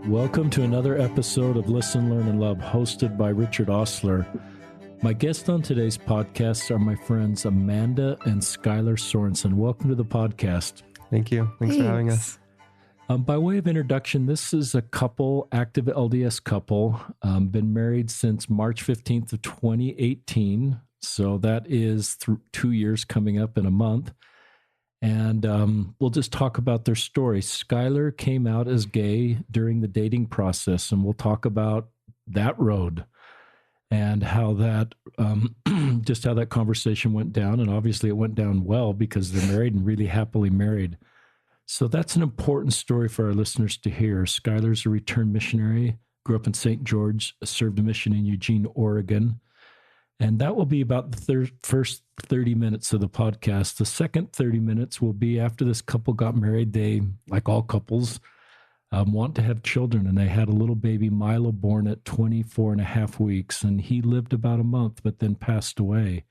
Welcome to another episode of Listen, Learn, and Love, hosted by Richard Osler. My guests on today's podcast are my friends Amanda and Skyler Sorensen. Welcome to the podcast. Thank you. Thanks for having us. By way of introduction, this is a couple, active LDS couple, been married since March 15th of 2018. So that is 2 years coming up in a month. And we'll just talk about their story. Skyler came out as gay during the dating process, and we'll talk about that road and how that, just how that conversation went down. And obviously it went down well because they're married and really happily married. So that's an important story for our listeners to hear. Skyler's a returned missionary, grew up in St. George, served a mission in Eugene, Oregon. And that will be about the first 30 minutes of the podcast. The second 30 minutes will be after this couple got married. They, like all couples, want to have children. And they had a little baby, Milo, born at 24 and a half weeks. And he lived about a month, but then passed away.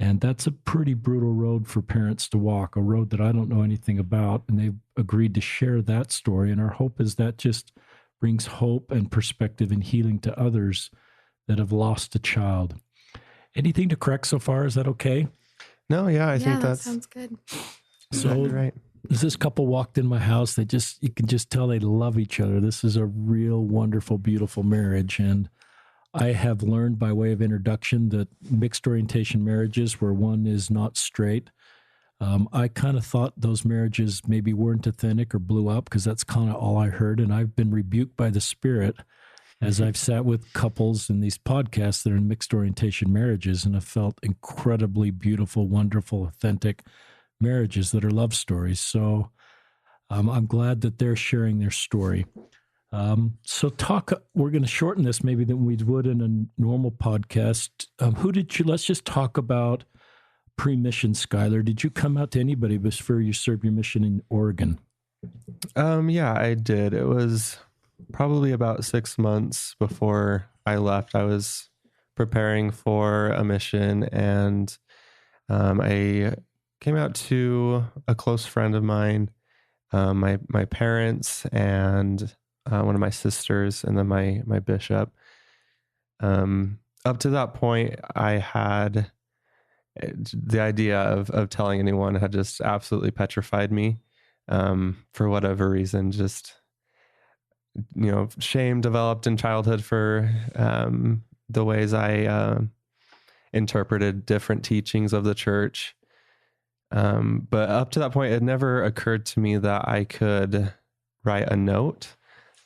And that's a pretty brutal road for parents to walk, a road that I don't know anything about. And they've agreed to share that story. And our hope is that just brings hope and perspective and healing to others that have lost a child. Anything to correct so far? Is that okay? No, yeah, I think that sounds good. So right. As this couple walked in my house, you can just tell they love each other. This is a real wonderful, beautiful marriage. And I have learned by way of introduction that mixed orientation marriages where one is not straight, I kind of thought those marriages maybe weren't authentic or blew up because that's kind of all I heard. And I've been rebuked by the Spirit as I've sat with couples in these podcasts that are in mixed orientation marriages and have felt incredibly beautiful, wonderful, authentic marriages that are love stories. So I'm glad that they're sharing their story. We're going to shorten this maybe than we would in a normal podcast. Let's just talk about pre-mission, Skyler. Did you come out to anybody before you served your mission in Oregon? Yeah, I did. It was probably about 6 months before I left. I was preparing for a mission, and I came out to a close friend of mine, my parents, and one of my sisters, and then my bishop. Up to that point, I had the idea of telling anyone had just absolutely petrified me. For whatever reason, just shame developed in childhood for the ways I interpreted different teachings of the church. But up to that point, it never occurred to me that I could write a note,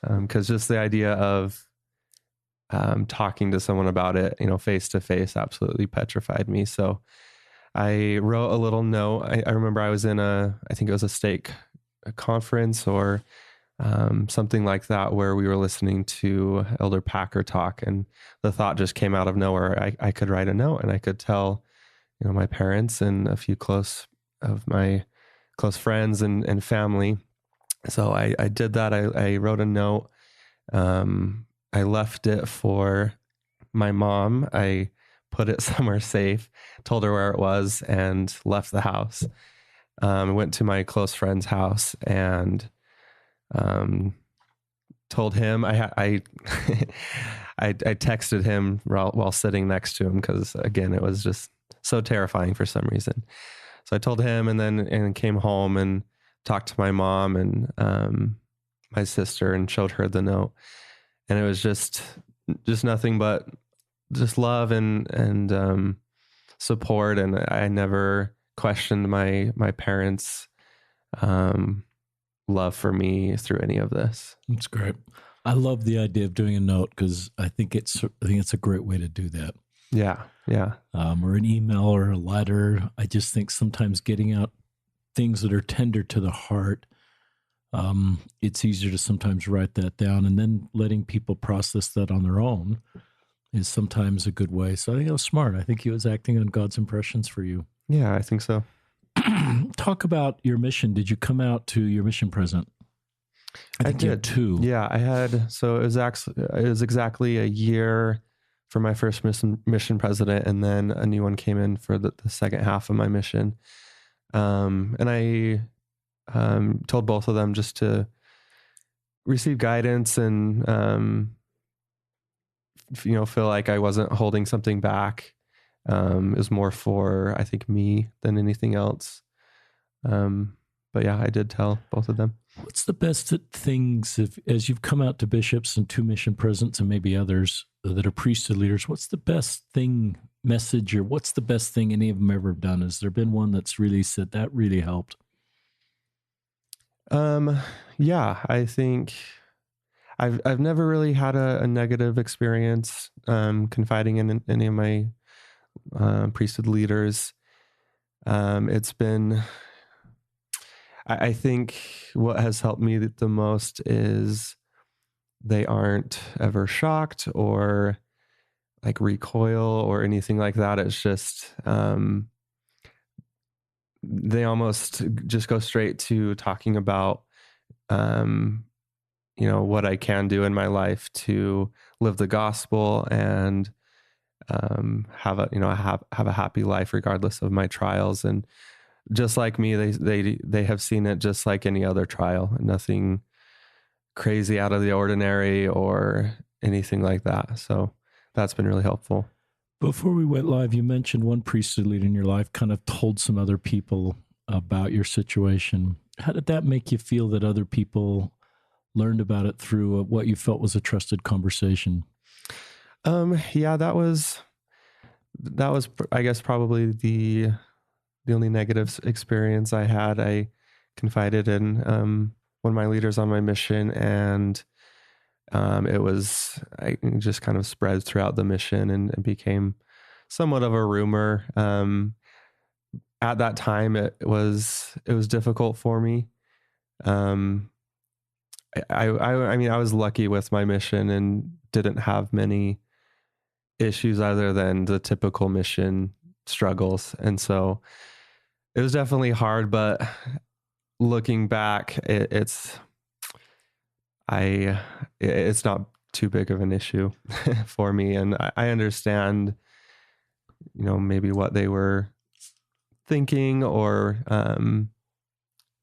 because just the idea of talking to someone about it, face to face, absolutely petrified me. So I wrote a little note. I remember I was in I think it was a stake conference or something like that, where we were listening to Elder Packer talk, and the thought just came out of nowhere. I could write a note and I could tell, my parents and a few of my close friends and family. So I did that. I wrote a note. I left it for my mom. I put it somewhere safe, told her where it was, and left the house. Went to my close friend's house and told him I texted him while sitting next to him, because again, it was just so terrifying for some reason. So I told him, and came home and talked to my mom and my sister and showed her the note. And it was just nothing but just love and support. And I never questioned my parents' love for me through any of this. That's great. I love the idea of doing a note because I think it's a great way to do that. Yeah. Or an email or a letter. I just think sometimes getting out things that are tender to the heart, it's easier to sometimes write that down, and then letting people process that on their own is sometimes a good way. So I think it was smart. I think he was acting on God's impressions for you. Yeah, I think so. Talk about your mission. Did you come out to your mission present? I did. You had two. Yeah, I had. So it was exactly a year for my first mission president, and then a new one came in for the second half of my mission. And I told both of them just to receive guidance and, feel like I wasn't holding something back. It was more for, I think, me than anything else. But yeah, I did tell both of them. What's the best things, as you've come out to bishops and to mission presidents and maybe others that are priesthood leaders, what's the best message, or what's the best thing any of them ever have done? Has there been one that's really said that really helped? Yeah, I think I've never really had a negative experience confiding in any of my priesthood leaders. It's been, I think what has helped me the most is they aren't ever shocked or like recoil or anything like that. It's just, they almost just go straight to talking about, what I can do in my life to live the gospel and have a happy life regardless of my trials. And just like me, they have seen it just like any other trial, nothing crazy out of the ordinary or anything like that. So that's been really helpful. Before we went live, you mentioned one priesthood leader in your life kind of told some other people about your situation. How did that make you feel that other people learned about it through what you felt was a trusted conversation? Yeah, that was, I guess, probably the only negative experience I had. I confided in one of my leaders on my mission, and I just kind of spread throughout the mission and became somewhat of a rumor. At that time, it was difficult for me. I mean, I was lucky with my mission and didn't have many issues other than the typical mission struggles. And so it was definitely hard, but looking back, it's not too big of an issue for me. And I understand, maybe what they were thinking or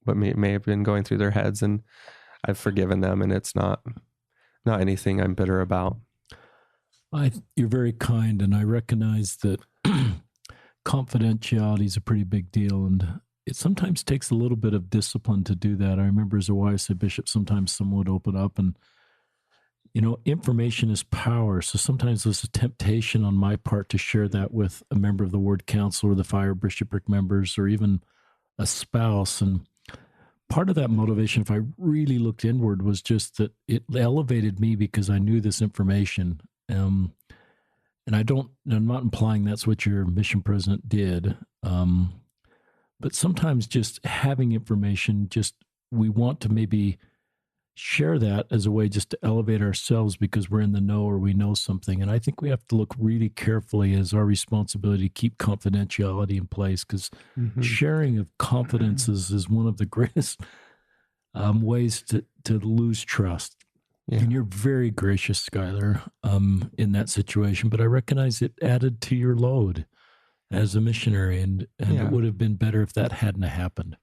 what may have been going through their heads, and I've forgiven them, and it's not anything I'm bitter about. You're very kind, and I recognize that confidentiality is a pretty big deal, and it sometimes takes a little bit of discipline to do that. I remember as a YSA bishop, sometimes someone would open up and, information is power. So sometimes there's a temptation on my part to share that with a member of the ward council or the fire bishopric members or even a spouse. And part of that motivation, if I really looked inward, was just that it elevated me because I knew this information. And I'm not implying that's what your mission president did. But sometimes just having information, we want to maybe share that as a way just to elevate ourselves because we're in the know or we know something. And I think we have to look really carefully as our responsibility to keep confidentiality in place, because sharing of confidences is one of the greatest ways to lose trust. Yeah. And you're very gracious, Skyler, in that situation. But I recognize it added to your load as a missionary, and it would have been better if that hadn't happened.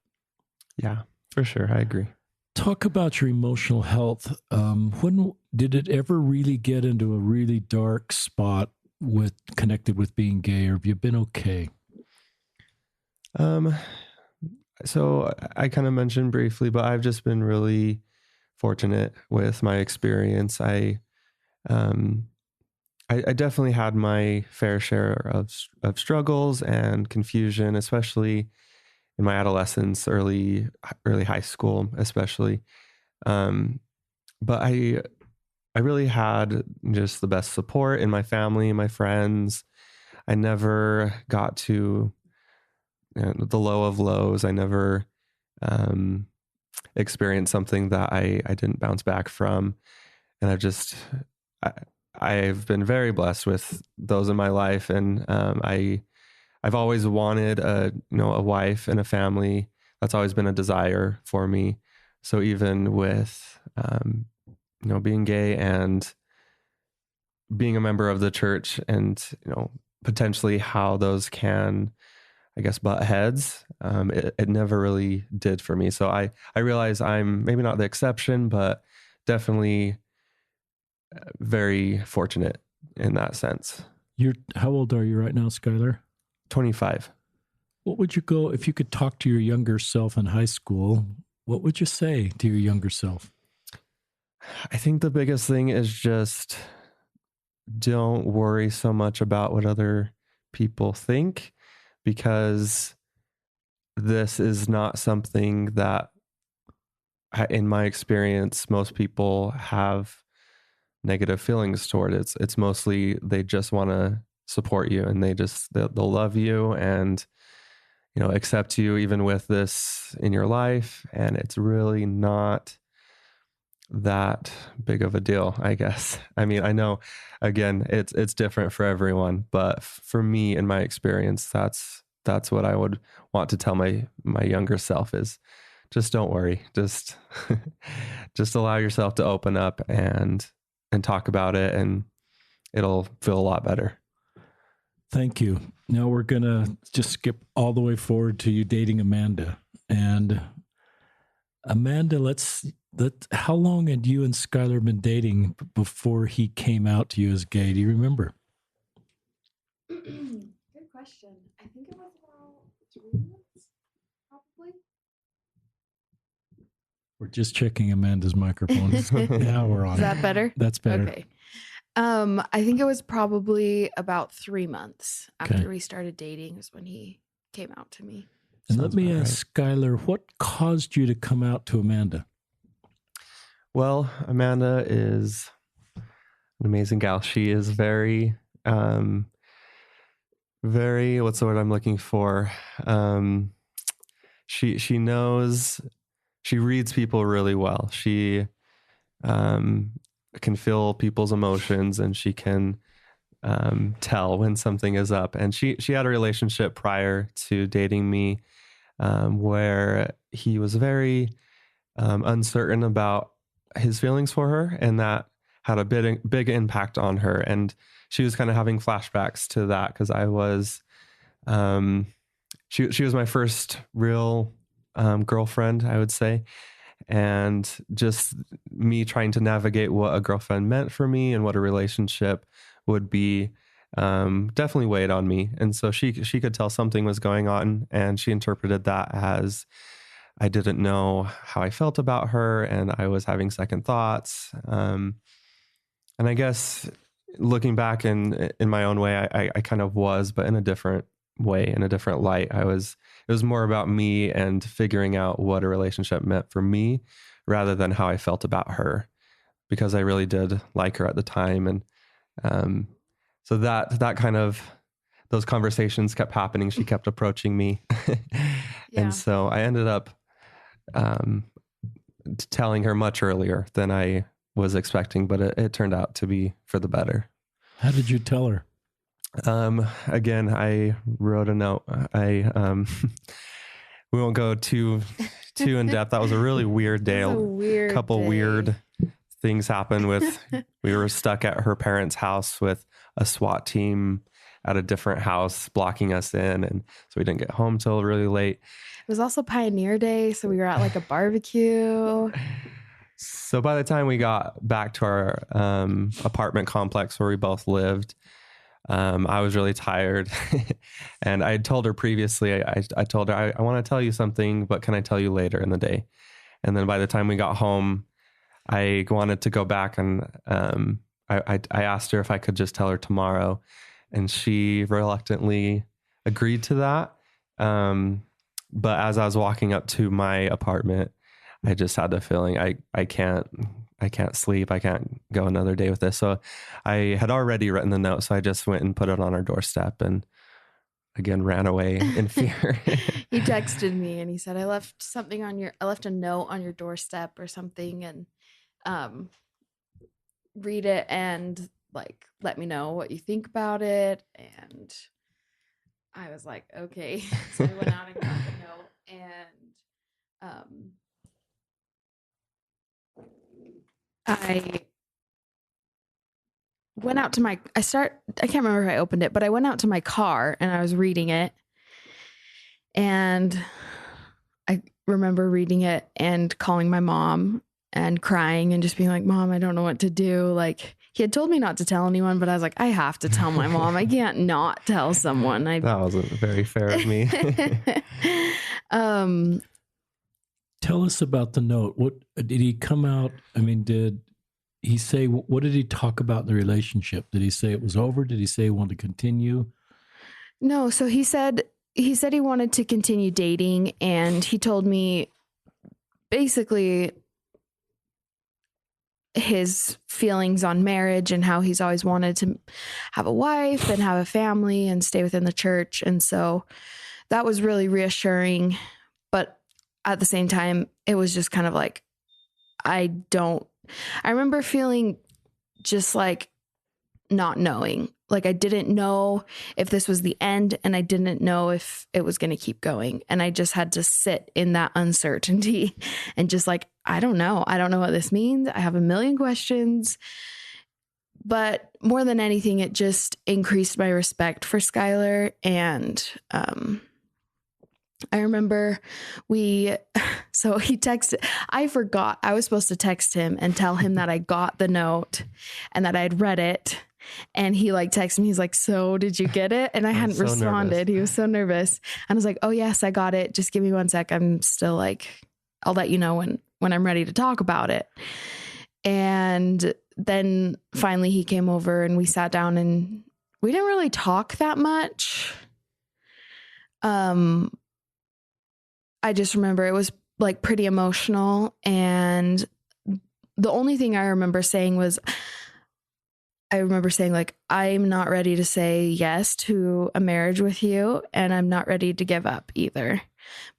Yeah, for sure. I agree. Talk about your emotional health. When did it ever really get into a really dark spot connected with being gay, or have you been okay? So I kind of mentioned briefly, but I've just been really fortunate with my experience. I definitely had my fair share of struggles and confusion, especially in my adolescence, early high school, especially. But I really had just the best support in my family, my friends. I never got to the low of lows. I never experienced something that I didn't bounce back from. And I've been very blessed with those in my life. And I've always wanted a wife and a family. That's always been a desire for me. So even with, being gay and being a member of the church and, potentially how those can, I guess, butt heads, it never really did for me. So I realize I'm maybe not the exception, but definitely very fortunate in that sense. How old are you right now, Skyler? 25. What would you go if you could talk to your younger self in high school? What would you say to your younger self? I think the biggest thing is just don't worry so much about what other people think, because this is not something that, in my experience, most people have negative feelings toward. It's mostly they just want to support you, and they'll love you and accept you even with this in your life, and it's really not that big of a deal, I guess. I mean, I know, again, it's different for everyone, but for me, in my experience, that's what I would want to tell my younger self is just don't worry. Just just allow yourself to open up and talk about it, and it'll feel a lot better. Thank you. Now we're going to just skip all the way forward to you dating Amanda. And Amanda, how long had you and Skyler been dating before he came out to you as gay? Do you remember? Good question. I think it was about 3 months, probably. We're just checking Amanda's microphone. Now we're on. Is that better? That's better. Okay. I think it was probably about 3 months after we started dating is when he came out to me. And let me ask Skyler, what caused you to come out to Amanda? Well, Amanda is an amazing gal. She is very, very, what's the word I'm looking for? She knows, she reads people really well. She can feel people's emotions, and she can tell when something is up. And she had a relationship prior to dating me where he was very uncertain about his feelings for her, and that had a big impact on her. And she was kind of having flashbacks to that, because I was she was my first real girlfriend, I would say. And just me trying to navigate what a girlfriend meant for me and what a relationship would be definitely weighed on me. And so she could tell something was going on, and she interpreted that as I didn't know how I felt about her, and I was having second thoughts. And I guess looking back in my own way, I kind of was, but in a different way, in a different light. It was more about me and figuring out what a relationship meant for me rather than how I felt about her, because I really did like her at the time. And so that kind of, those conversations kept happening. She kept approaching me. And so I ended up telling her much earlier than I was expecting, but it turned out to be for the better. How did you tell her? Again, I wrote a note. We won't go too in depth. That was a really weird day. Weird things happened we were stuck at her parents' house with a SWAT team at a different house blocking us in. And so we didn't get home till really late. It was also Pioneer Day, so we were at like a barbecue. So by the time we got back to our apartment complex where we both lived, I was really tired. And I had told her previously, I told her, I want to tell you something, but can I tell you later in the day? And then by the time we got home, I wanted to go back, and I asked her if I could just tell her tomorrow. And she reluctantly agreed to that. But as I was walking up to my apartment, I just had the feeling I can't sleep. I can't go another day with this. So I had already written the note. So I just went and put it on our doorstep, and again, ran away in fear. He texted me and he said, I left a note on your doorstep or something, and read it and like, let me know what you think about it. And I was like, okay. So I went out and got the note, and I went out to I can't remember if I opened it, but I went out to my car and I was reading it. And I remember reading it and calling my mom and crying and just being like, Mom, I don't know what to do. Like, he had told me not to tell anyone, but I was like, I have to tell my mom. I can't not tell someone. That wasn't very fair of me. Tell us about the note. What did he come out? I mean, did he say, what did he talk about in the relationship? Did he say it was over? Did he say he wanted to continue? No. So he said he wanted to continue dating, and he told me basically his feelings on marriage and how he's always wanted to have a wife and have a family and stay within the church. And so that was really reassuring. But at the same time, it was just kind of like, I remember feeling just like not knowing, like I didn't know if this was the end, and I didn't know if it was going to keep going. And I just had to sit in that uncertainty and just like, I don't know what this means. I have a million questions, but more than anything, it just increased my respect for Skyler. And, I remember so he texted, I forgot I was supposed to text him and tell him that I got the note and that I'd read it. And he like texted me, he's like, so did you get it? And I hadn't responded. Nervous. He was so nervous. And I was like, oh yes, I got it. Just give me 1 sec. I'm still like, I'll let you know when I'm ready to talk about it. And then finally he came over and we sat down and we didn't really talk that much. I just remember it was like pretty emotional. And the only thing I remember saying was, like, I'm not ready to say yes to a marriage with you, and I'm not ready to give up either.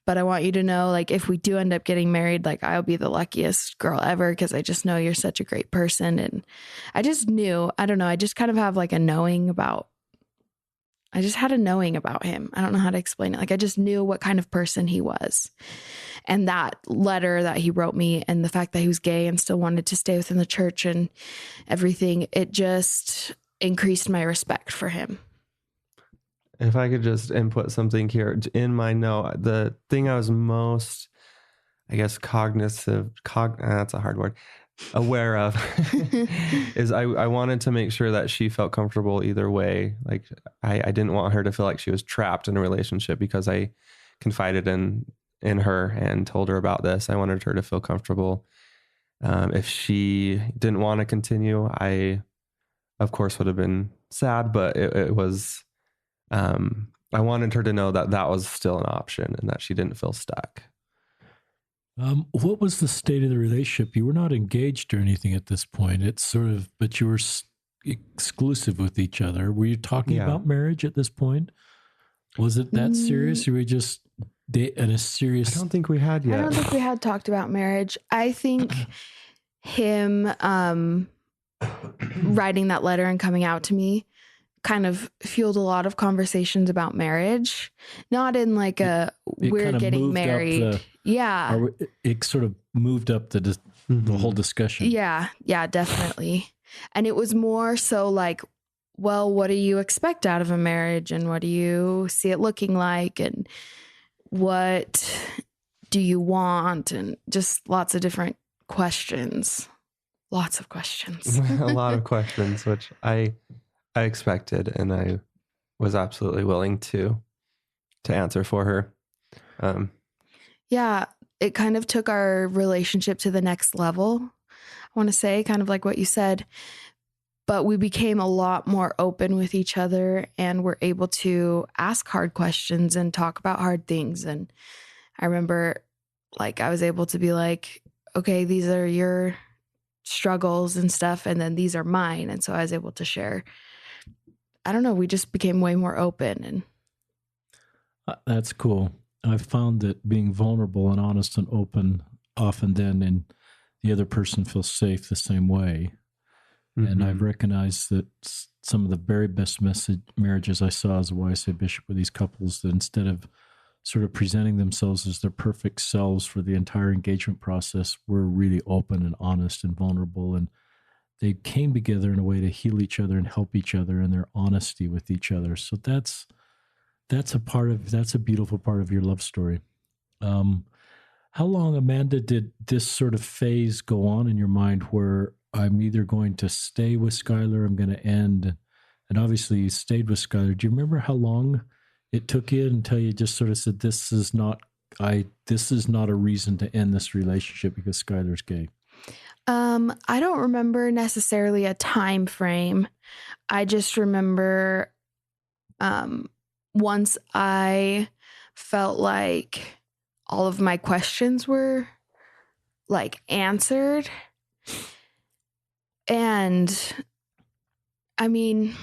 But I want you to know, like, if we do end up getting married, like, I'll be the luckiest girl ever because I just know you're such a great person. And I just knew, I don't know, I just kind of have like a knowing about him. I don't know how to explain it. Like, I just knew what kind of person he was. And that letter that he wrote me and the fact that he was gay and still wanted to stay within the church and everything, it just increased my respect for him. If I could just input something here in my note, the thing I was most, I guess, that's a hard word, aware of is I wanted to make sure that she felt comfortable either way. Like I didn't want her to feel like she was trapped in a relationship because I confided in her and told her about this. I wanted her to feel comfortable. If she didn't want to continue, I of course would have been sad, but it was, I wanted her to know that that was still an option and that she didn't feel stuck. What was the state of the relationship? You were not engaged or anything at this point. It's sort of, but you were exclusive with each other. Were you talking about marriage at this point? Was it that serious? Or were you just at a serious? I don't think we had yet. I don't think we had talked about marriage. I think him writing that letter and coming out to me kind of fueled a lot of conversations about marriage. Not in like we're getting married. It sort of moved up the whole discussion. Yeah, definitely. And it was more so like, well, what do you expect out of a marriage? And what do you see it looking like? And what do you want? And just lots of different questions. Lots of questions. A lot of questions, which I expected, and I was absolutely willing to answer for her. Yeah, it kind of took our relationship to the next level, I want to say, kind of like what you said. But we became a lot more open with each other and were able to ask hard questions and talk about hard things. And I remember, like, I was able to be like, okay, these are your struggles and stuff, and then these are mine. And so I was able to share. I don't know, we just became way more open. And that's cool. I've found that being vulnerable and honest and open often then, and the other person feels safe the same way. Mm-hmm. And I've recognized that some of the very best marriages I saw as a YSA bishop were these couples that instead of sort of presenting themselves as their perfect selves for the entire engagement process, were really open and honest and vulnerable. And they came together in a way to heal each other and help each other in their honesty with each other. So that's a beautiful part of your love story. How long, Amanda, did this sort of phase go on in your mind where I'm either going to stay with Skyler, I'm going to end? And obviously you stayed with Skyler. Do you remember how long it took you until you just sort of said, this is not a reason to end this relationship because Skyler's gay? I don't remember necessarily a time frame. I just remember once I felt like all of my questions were like answered. And I mean,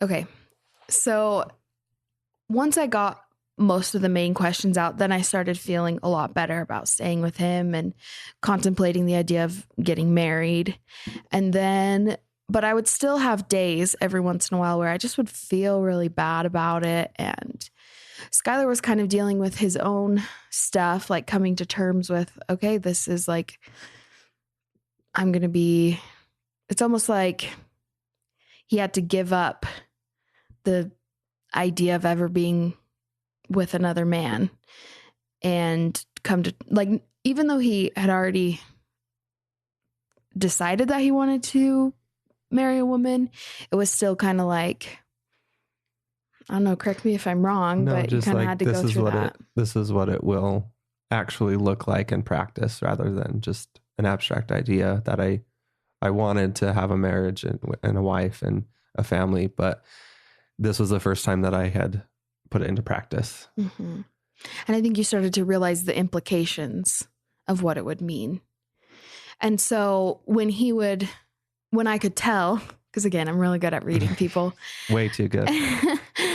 okay. So once I got most of the main questions out, then I started feeling a lot better about staying with him and contemplating the idea of getting married. And then, but I would still have days every once in a while where I just would feel really bad about it. And Skyler was kind of dealing with his own stuff, like coming to terms with, okay, this is like, it's almost like he had to give up the idea of ever being with another man and come to, like, even though he had already decided that he wanted to marry a woman, it was still kind of like, I don't know, correct me if I'm wrong, but you kind of had to go through that. This is what it will actually look like in practice, rather than just an abstract idea that I wanted to have a marriage and a wife and a family, but this was the first time that I had put it into practice. Mm-hmm. And I think you started to realize the implications of what it would mean. And so when I could tell, because again, I'm really good at reading people. Way too good.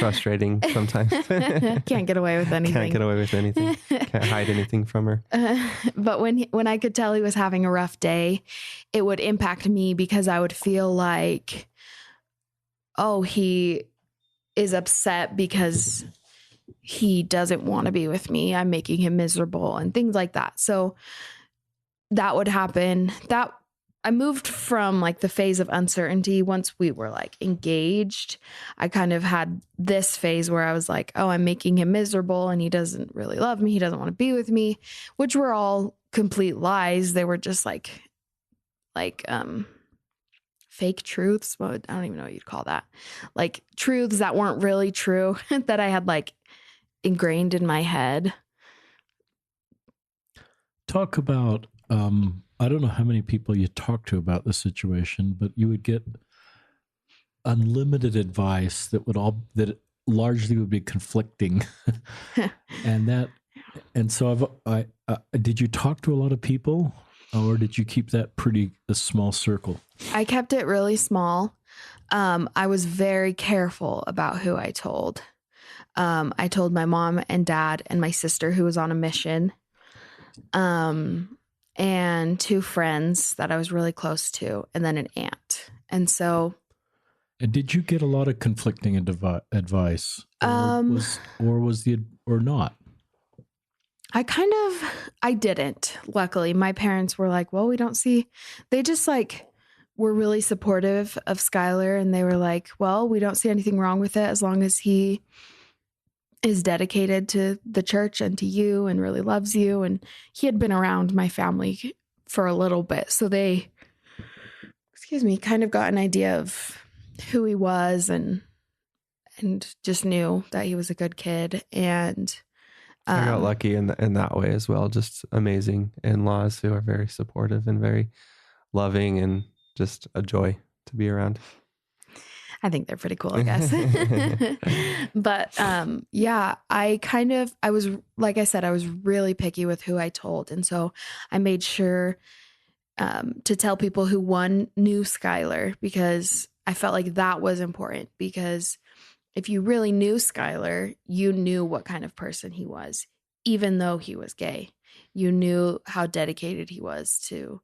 Frustrating sometimes. Can't get away with anything. Can't hide anything from her. But when I could tell he was having a rough day, it would impact me because I would feel like, oh, he is upset because he doesn't want to be with me. I'm making him miserable and things like that. So that would happen. That I moved from like the phase of uncertainty. Once we were like engaged, I kind of had this phase where I was like, oh, I'm making him miserable and he doesn't really love me. He doesn't want to be with me, which were all complete lies. They were just like fake truths. Well, I don't even know what you'd call that. Like truths that weren't really true that I had like ingrained in my head. Talk about, I don't know how many people you talk to about the situation, but you would get unlimited advice that largely would be conflicting. and so did you talk to a lot of people, or did you keep that a small circle? I kept it really small. I was very careful about who I told. I told my mom and dad and my sister, who was on a mission, and 2 friends that I was really close to, and then an aunt. And so. And did you get a lot of conflicting advice, or not? I didn't. Luckily, my parents were like, well, we don't see, they just like were really supportive of Skyler. And they were like, well, we don't see anything wrong with it as long as he is dedicated to the church and to you and really loves you. And he had been around my family for a little bit. So they, kind of got an idea of who he was and just knew that he was a good kid. And I got lucky in that way as well. Just amazing in-laws who are very supportive and very loving and just a joy to be around. I think they're pretty cool, I guess. But yeah, I was, like I said, I was really picky with who I told. And so I made sure to tell people who knew Skyler, because I felt like that was important, because if you really knew Skyler, you knew what kind of person he was, even though he was gay. You knew how dedicated he was to,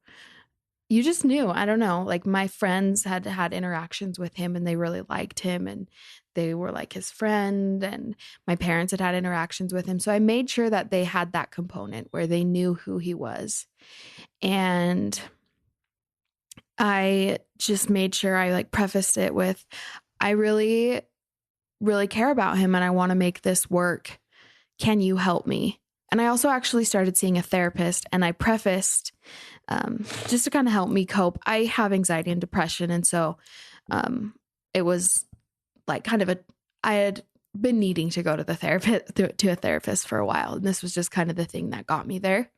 you just knew. I don't know. Like my friends had interactions with him and they really liked him and they were like his friend, and my parents had interactions with him. So I made sure that they had that component where they knew who he was. And I just made sure I like prefaced it with, I really care about him and I want to make this work. Can you help me? And I also actually started seeing a therapist, and I prefaced, just to kind of help me cope. I have anxiety and depression. And so it was like I had been needing to go to the therapist, to a therapist for a while. And this was just kind of the thing that got me there.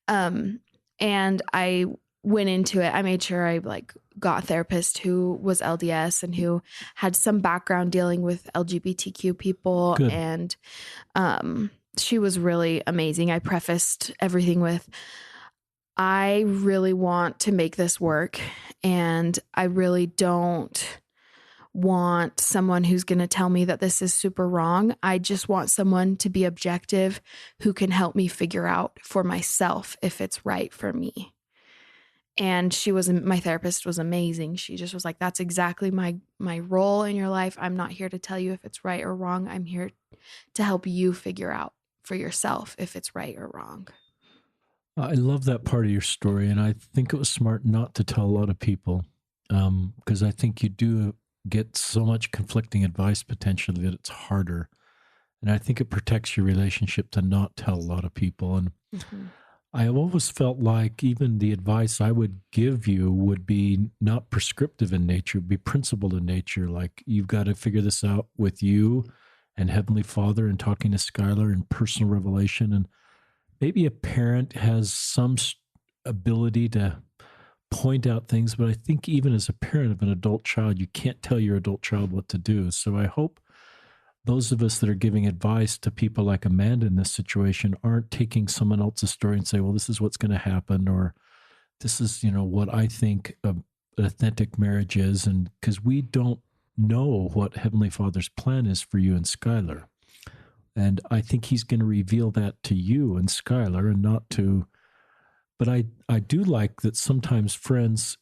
And I went into it. I made sure I got a therapist who was LDS and who had some background dealing with LGBTQ people. Good. And she was really amazing. I prefaced everything with, I really want to make this work, and I really don't want someone who's going to tell me that this is super wrong. I just want someone to be objective who can help me figure out for myself if it's right for me. And my therapist was amazing. She just was like, that's exactly my role in your life. I'm not here to tell you if it's right or wrong. I'm here to help you figure out for yourself if it's right or wrong. I love that part of your story, and I think it was smart not to tell a lot of people, because I think you do get so much conflicting advice potentially that it's harder. And I think it protects your relationship to not tell a lot of people. And I have always felt like even the advice I would give you would be not prescriptive in nature, be principled in nature. Like, you've got to figure this out with you and Heavenly Father, and talking to Skyler and personal revelation. And maybe a parent has some ability to point out things, but I think even as a parent of an adult child, you can't tell your adult child what to do. So I hope those of us that are giving advice to people like Amanda in this situation aren't taking someone else's story and say, well, this is what's going to happen, or this is, what I think an authentic marriage is. And because we don't know what Heavenly Father's plan is for you and Skyler. And I think he's going to reveal that to you and Skyler, and not to, but I do like that sometimes friends,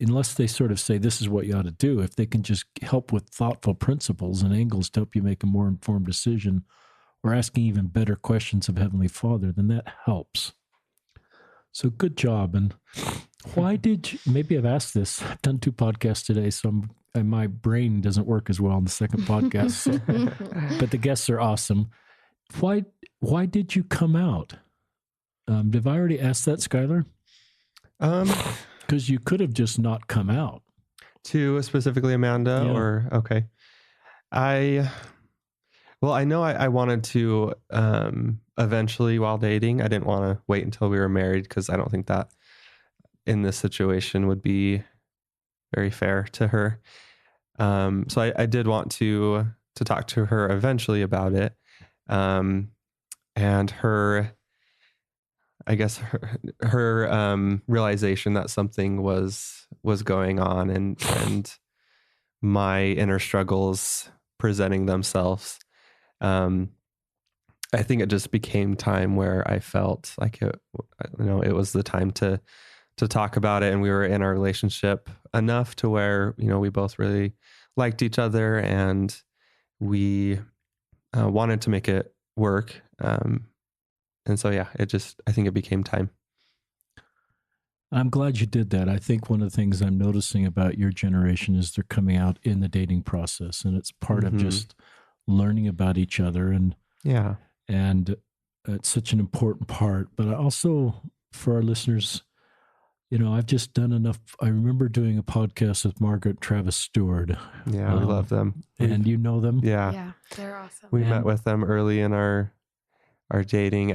unless they sort of say, this is what you ought to do, if they can just help with thoughtful principles and angles to help you make a more informed decision, or asking even better questions of Heavenly Father, then that helps. So good job. And why maybe I've asked this, I've done 2 podcasts today, so my brain doesn't work as well on the second podcast, but the guests are awesome. Why did you come out? Did I already ask that, Skyler? Because you could have just not come out. To specifically Amanda, Yeah. or okay. I know I wanted to eventually, while dating. I didn't want to wait until we were married, because I don't think that in this situation would be very fair to her. So I did want to talk to her eventually about it. And her, I guess her realization that something was going on, and my inner struggles presenting themselves. I think it just became time where I felt like it was the time to talk about it. And we were in our relationship enough to where, we both really liked each other, and we wanted to make it work. And so, yeah, I think it became time. I'm glad you did that. I think one of the things I'm noticing about your generation is they're coming out in the dating process, and it's part of just learning about each other. And yeah, and it's such an important part. But I also, for our listeners, I've just done enough. I remember doing a podcast with Margaret and Travis Stewart. Yeah, we love them. And you know them? Yeah, they're awesome. We met with them early in our dating,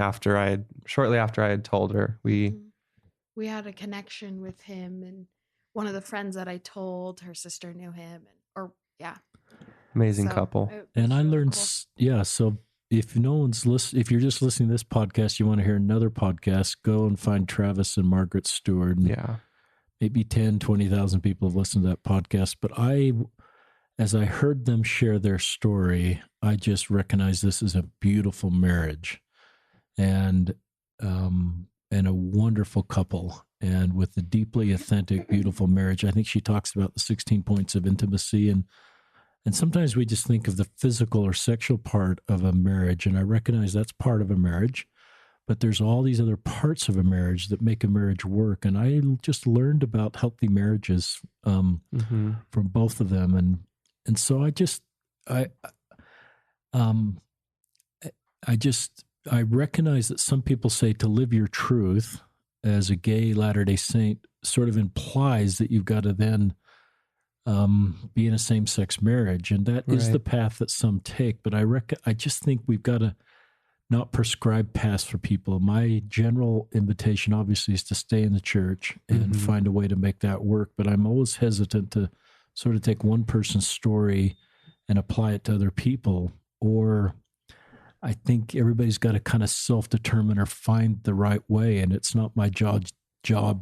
shortly after I had told her. We had a connection with him, and one of the friends that I told, her sister knew him, amazing couple. And I learned, cool. So if if you're just listening to this podcast, you want to hear another podcast, go and find Travis and Margaret Stewart. And maybe 10, 20,000 people have listened to that podcast. But as I heard them share their story, I just recognized this is a beautiful marriage, and a wonderful couple, and with a deeply authentic, beautiful marriage. I think she talks about the 16 points of intimacy, and sometimes we just think of the physical or sexual part of a marriage, and I recognize that's part of a marriage, but there's all these other parts of a marriage that make a marriage work. And I just learned about healthy marriages from both of them, and so I just I recognize that some people say to live your truth as a gay Latter-day Saint sort of implies that you've got to then be in a same-sex marriage, and that is the path that some take. But I just think we've got to not prescribe paths for people. My general invitation, obviously, is to stay in the church and find a way to make that work. But I'm always hesitant to sort of take one person's story and apply it to other people. Or I think everybody's got to kind of self-determine or find the right way, and it's not my job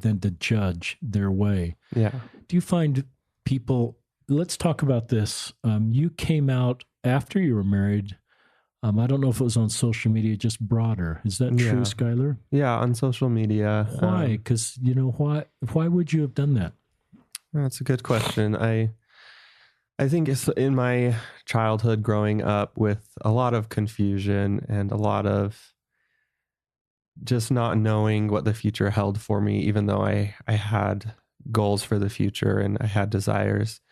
then to judge their way. Yeah. Do you find people, let's talk about this. You came out after you were married. I don't know if it was on social media, just broader. Is that true, Skyler? Yeah, on social media. Why? Because, why would you have done that? That's a good question. I think it's in my childhood growing up with a lot of confusion and a lot of just not knowing what the future held for me, even though I had goals for the future and I had desires,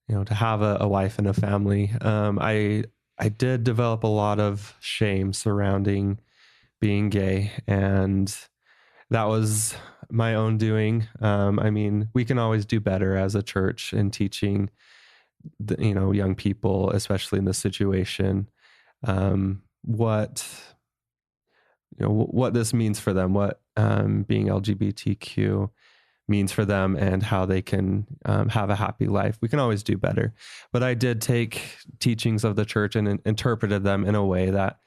to have a wife and a family. I did develop a lot of shame surrounding being gay, and that was my own doing. We can always do better as a church in teaching young people, especially in this situation, what this means for them, what being LGBTQ means for them, and how they can have a happy life. We can always do better. But I did take teachings of the church and interpreted them in a way that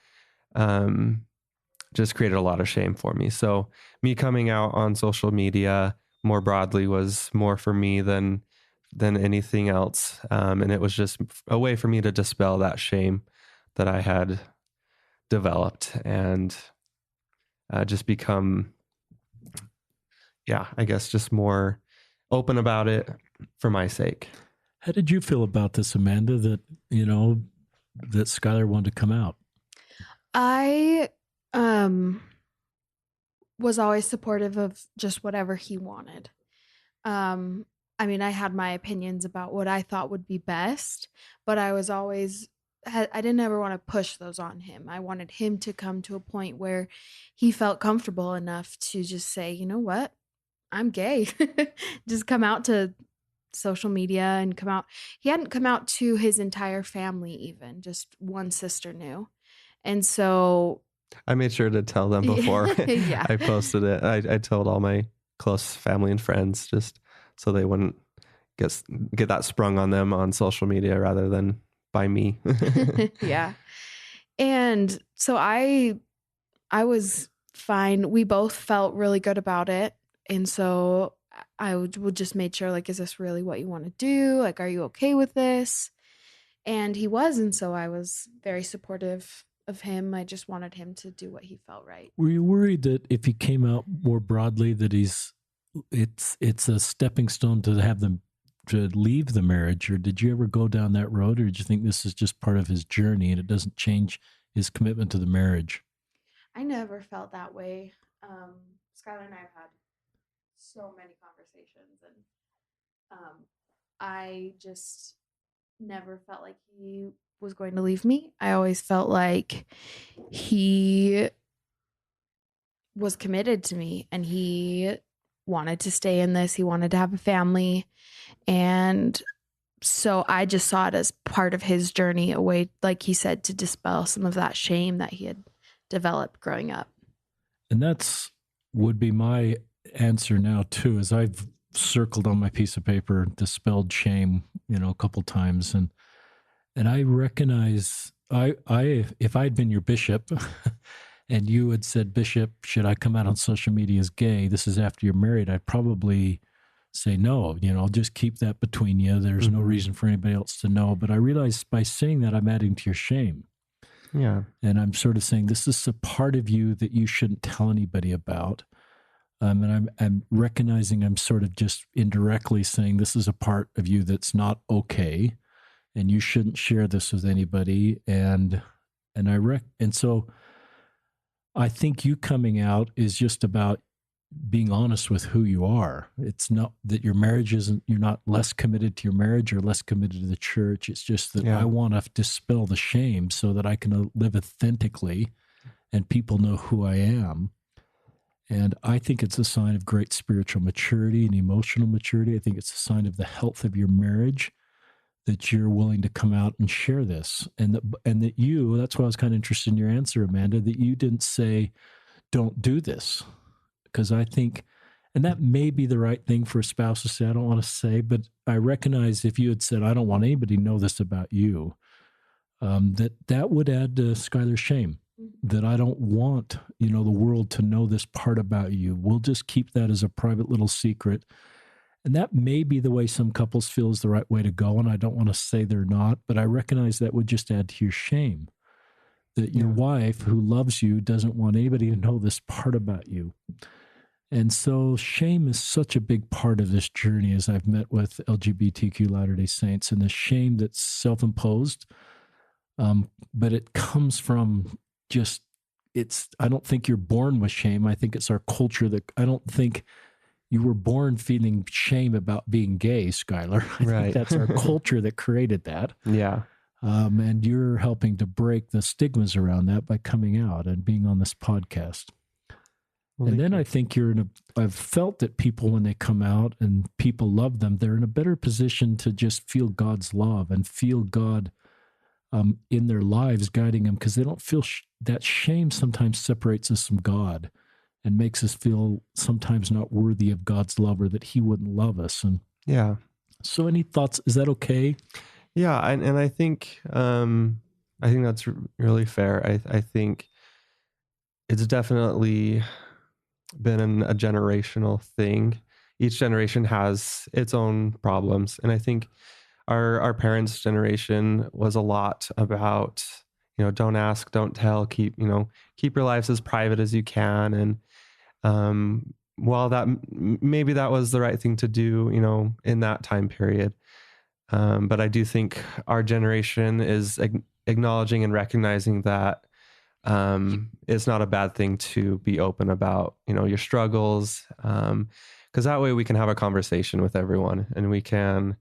just created a lot of shame for me. So me coming out on social media more broadly was more for me than anything else. And it was just a way for me to dispel that shame that I had developed and just become, I guess, just more open about it for my sake. How did you feel about this, Amanda, that Skyler wanted to come out? I was always supportive of just whatever he wanted. I had my opinions about what I thought would be best, but I was always, I didn't ever want to push those on him. I wanted him to come to a point where he felt comfortable enough to just say, you know what, I'm gay. Just come out to social media and come out. He hadn't come out to his entire family even, just one sister knew. And so I made sure to tell them before I posted it. I told all my close family and friends just so they wouldn't get that sprung on them on social media rather than by me. Yeah. And so I was fine. We both felt really good about it. And so I would just make sure, is this really what you want to do? Are you okay with this? And he was. And so I was very supportive of him. I just wanted him to do what he felt right. Were you worried that if he came out more broadly that it's a stepping stone to have them to leave the marriage, or did you ever go down that road, or did you think this is just part of his journey and it doesn't change his commitment to the marriage? I never felt that way. Skyler and I have had so many conversations, and I just never felt like he was going to leave me. I always felt like he was committed to me and he wanted to stay in this. He wanted to have a family. And so I just saw it as part of his journey, a way, like he said, to dispel some of that shame that he had developed growing up. And that's would be my answer now too, as I've circled on my piece of paper, dispelled shame, a couple times. And I recognize if I'd been your bishop and you had said, Bishop, should I come out on social media as gay? This is after you're married. I'd probably say no, just keep that between you. There's no reason for anybody else to know. But I realize by saying that, I'm adding to your shame. Yeah. And I'm sort of saying this is a part of you that you shouldn't tell anybody about. And I'm recognizing I'm sort of just indirectly saying this is a part of you that's not okay, and you shouldn't share this with anybody. And so I think you coming out is just about being honest with who you are. It's not that your marriage you're not less committed to your marriage or less committed to the church. It's just that I want to dispel the shame so that I can live authentically and people know who I am. And I think it's a sign of great spiritual maturity and emotional maturity. I think it's a sign of the health of your marriage that you're willing to come out and share this. And that you, that's why I was kind of interested in your answer, Amanda, that you didn't say, don't do this. Because I think, and that may be the right thing for a spouse to say, I don't want to say, but I recognize if you had said, I don't want anybody to know this about you, that would add to Skyler's shame. That I don't want, the world to know this part about you. We'll just keep that as a private little secret. And that may be the way some couples feel is the right way to go. And I don't want to say they're not, but I recognize that would just add to your shame. That your wife who loves you doesn't want anybody to know this part about you. And so shame is such a big part of this journey as I've met with LGBTQ Latter-day Saints, and the shame that's self-imposed. But it comes from I don't think you're born with shame. I think it's our culture I don't think you were born feeling shame about being gay, Skyler. I think that's our culture that created that. Yeah. And you're helping to break the stigmas around that by coming out and being on this podcast. Well, and then I think I've felt that people, when they come out and people love them, they're in a better position to just feel God's love and feel God in their lives guiding them, because they don't feel that shame sometimes separates us from God and makes us feel sometimes not worthy of God's love, or that he wouldn't love us. And so any thoughts? Is that okay? Yeah. And I think that's really fair. I think it's definitely been a generational thing. Each generation has its own problems. And I think our parents' generation was a lot about, don't ask, don't tell, keep your lives as private as you can. And while maybe that was the right thing to do, in that time period. But I do think our generation is acknowledging and recognizing that it's not a bad thing to be open about, your struggles. Because that way we can have a conversation with everyone, and we can,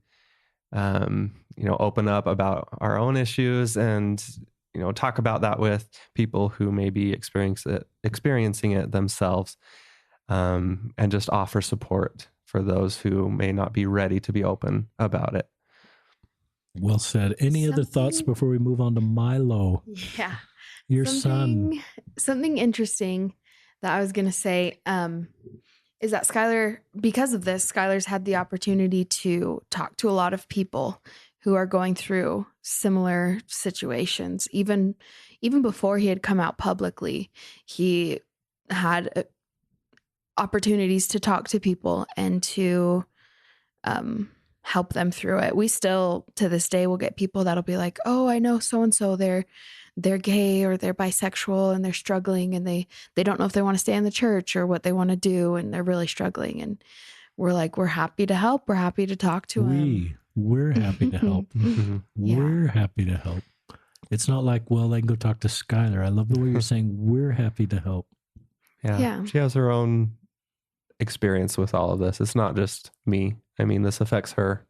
open up about our own issues and, talk about that with people who may be experiencing it themselves, and just offer support for those who may not be ready to be open about it. Well said. Any other thoughts before we move on to Milo? Yeah. Your son. Something interesting that I was going to say is that Skyler, because of this, Skyler's had the opportunity to talk to a lot of people who are going through similar situations. Even before he had come out publicly, he had opportunities to talk to people and to help them through it. We still, to this day, will get people that'll be like, oh, I know so-and-so, they're gay or they're bisexual and they're struggling, and they don't know if they want to stay in the church or what they want to do, and they're really struggling. And we're like, we're happy to help. We're happy to talk to them. We're happy to help. We're happy to help. It's not like, well, I can go talk to Skyler. I love the way you're saying we're happy to help. Yeah. She has her own experience with all of this. It's not just me. I mean, this affects her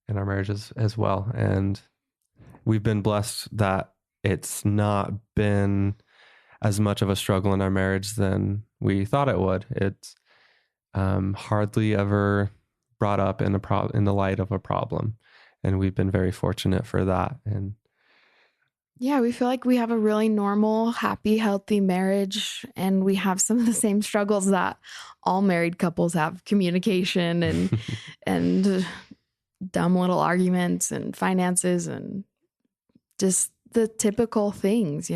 and our marriages as well. And we've been blessed that it's not been as much of a struggle in our marriage than we thought it would. It's hardly ever brought up in the light of a problem. And we've been very fortunate for that. And yeah, we feel like we have a really normal, happy, healthy marriage, and we have some of the same struggles that all married couples have: communication and and dumb little arguments and finances and just the typical things,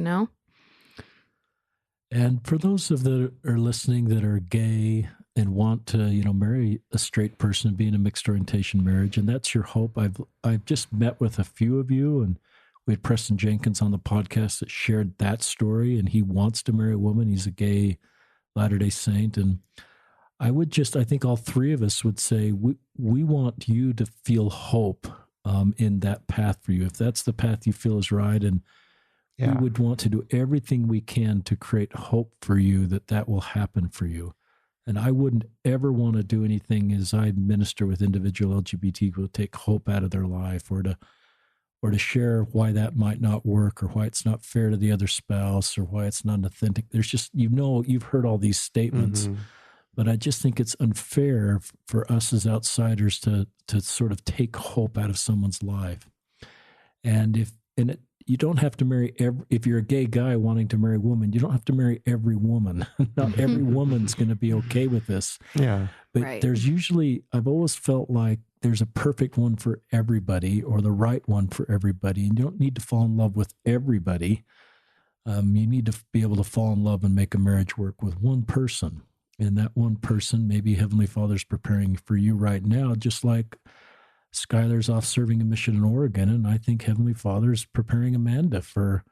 And for those that are listening that are gay and want to, marry a straight person and be in a mixed orientation marriage, and that's your hope. I've just met with a few of you, and we had Preston Jenkins on the podcast that shared that story, and he wants to marry a woman. He's a gay Latter-day Saint. And I think all three of us would say, we want you to feel hope in that path for you. If that's the path you feel is right, and we would want to do everything we can to create hope for you, that will happen for you. And I wouldn't ever want to do anything as I minister with individual LGBT people to take hope out of their life, or to or to share why that might not work, or why it's not fair to the other spouse, or why it's not authentic. There's just, you've heard all these statements, but I just think it's unfair for us as outsiders to sort of take hope out of someone's life. And you don't have to marry if you're a gay guy wanting to marry a woman, you don't have to marry every woman. Not every woman's going to be okay with this. Yeah. But there's usually, I've always felt like there's a perfect one for everybody, or the right one for everybody. And you don't need to fall in love with everybody. You need to be able to fall in love and make a marriage work with one person. And that one person, maybe Heavenly Father's preparing for you right now, just like Skyler's off serving a mission in Oregon. And I think Heavenly Father's preparing Amanda for,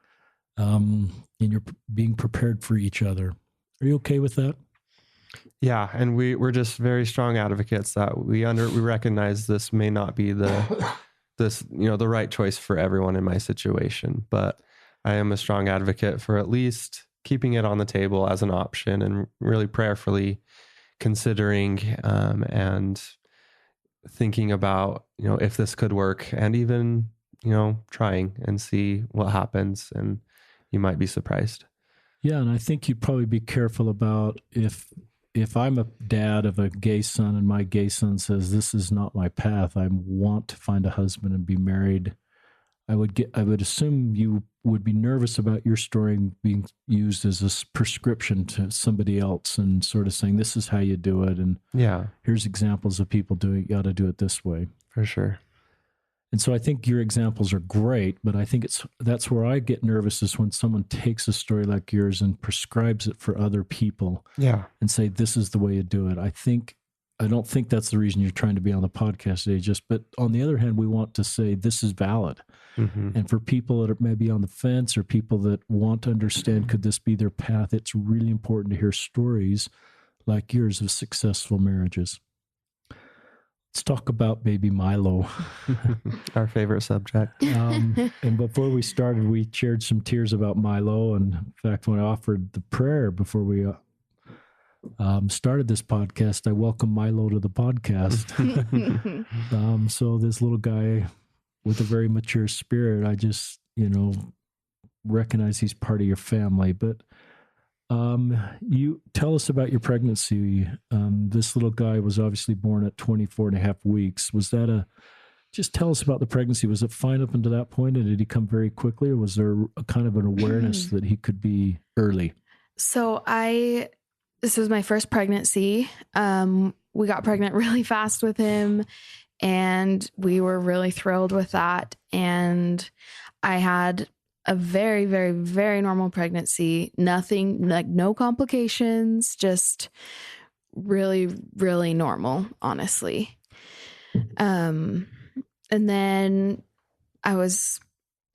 and you're being prepared for each other. Are you okay with that? Yeah, and we're just very strong advocates that we recognize this may not be the right choice for everyone in my situation, but I am a strong advocate for at least keeping it on the table as an option and really prayerfully considering and thinking about if this could work, and even trying and see what happens, and you might be surprised. Yeah, and I think you'd probably be careful about if I'm a dad of a gay son and my gay son says, this is not my path, I want to find a husband and be married, I would assume you would be nervous about your story being used as a prescription to somebody else and sort of saying, this is how you do it. And here's examples of people doing, you got to do it this way. For sure. And so I think your examples are great, but I think that's where I get nervous, is when someone takes a story like yours and prescribes it for other people and say, this is the way you do it. I don't think that's the reason you're trying to be on the podcast today, but on the other hand, we want to say this is valid. And for people that are maybe on the fence, or people that want to understand, could this be their path? It's really important to hear stories like yours of successful marriages. Let's talk about baby Milo. Our favorite subject. And before we started, we shared some tears about Milo. And in fact, when I offered the prayer before we started this podcast, I welcome Milo to the podcast. So this little guy with a very mature spirit, I just, recognize he's part of your family. But you tell us about your pregnancy. This little guy was obviously born at 24 and a half weeks. Was that just tell us about the pregnancy. Was it fine up until that point? And did he come very quickly, or was there a kind of an awareness that he could be early? So this was my first pregnancy. We got pregnant really fast with him, and we were really thrilled with that. And I had a very, very, very normal pregnancy. Nothing, like no complications, just really, really normal, honestly. And then I was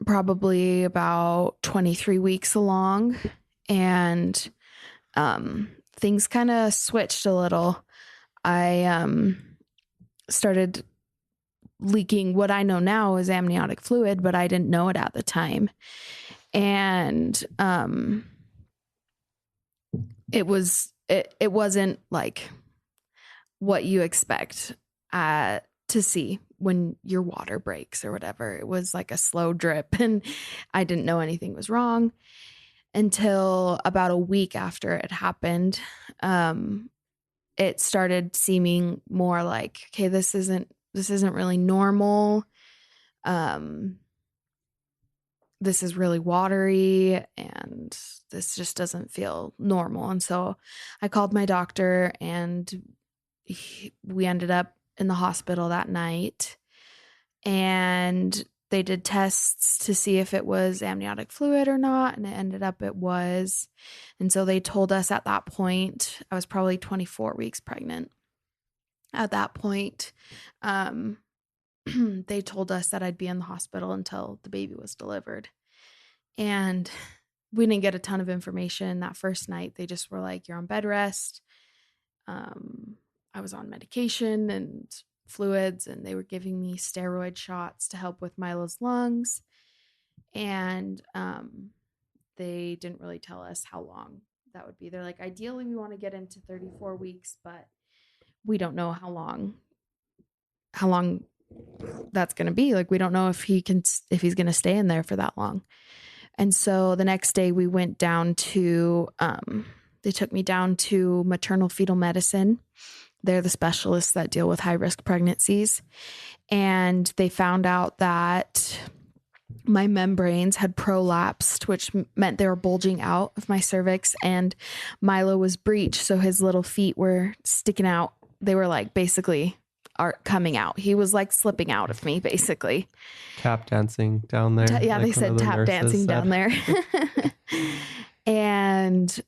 probably about 23 weeks along, and things kind of switched a little. I started leaking what I know now is amniotic fluid, but I didn't know it at the time. And it wasn't like what you expect to see when your water breaks or whatever. It was like a slow drip, and I didn't know anything was wrong until about a week after it happened. It started seeming more like, okay, this isn't really normal. This is really watery, and this just doesn't feel normal. And so I called my doctor, and we ended up in the hospital that night, and they did tests to see if it was amniotic fluid or not. And it ended up it was. And so they told us at that point, I was probably 24 weeks pregnant. At that point, they told us that I'd be in the hospital until the baby was delivered. And we didn't get a ton of information that first night. They just were like, you're on bed rest. I was on medication and fluids, and they were giving me steroid shots to help with Milo's lungs. And they didn't really tell us how long that would be. They're like, ideally, we want to get into 34 weeks, but we don't know how long that's going to be. Like, we don't know if he's going to stay in there for that long. And so the next day we went down to, they took me down to maternal fetal medicine. They're the specialists that deal with high risk pregnancies. And they found out that my membranes had prolapsed, which meant they were bulging out of my cervix, and Milo was breached. So his little feet were sticking out. They were like basically are coming out. He was like slipping out of me, basically. Tap dancing down there. Yeah, like they said tap dancing down there. And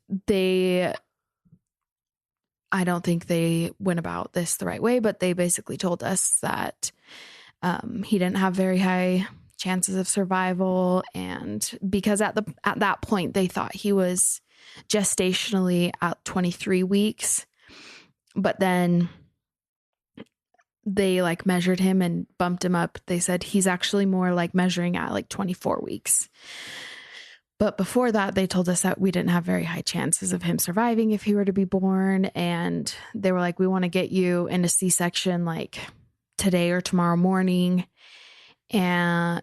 I don't think they went about this the right way, but they basically told us that he didn't have very high chances of survival. And because at that point, they thought he was gestationally at 23 weeks, but then they like measured him and bumped him up. They said he's actually more like measuring at like 24 weeks. But before that, they told us that we didn't have very high chances of him surviving if he were to be born. And they were like, we want to get you in a C-section like today or tomorrow morning. And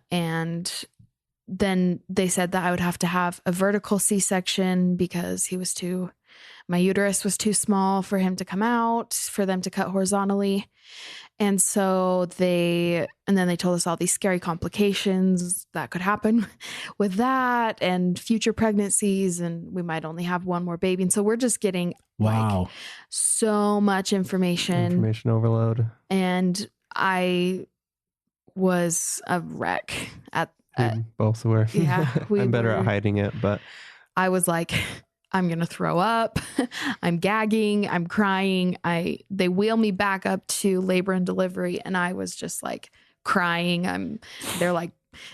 then they said that I would have to have a vertical C-section because my uterus was too small for him to come out, for them to cut horizontally. And so then they told us all these scary complications that could happen with that and future pregnancies, and we might only have one more baby. And so we're just getting like so much information overload. And I was a wreck both were. Yeah. I'm better at hiding it, but I was like, I'm going to throw up. I'm gagging. I'm crying. They wheel me back up to labor and delivery. And I was just like crying. They're like,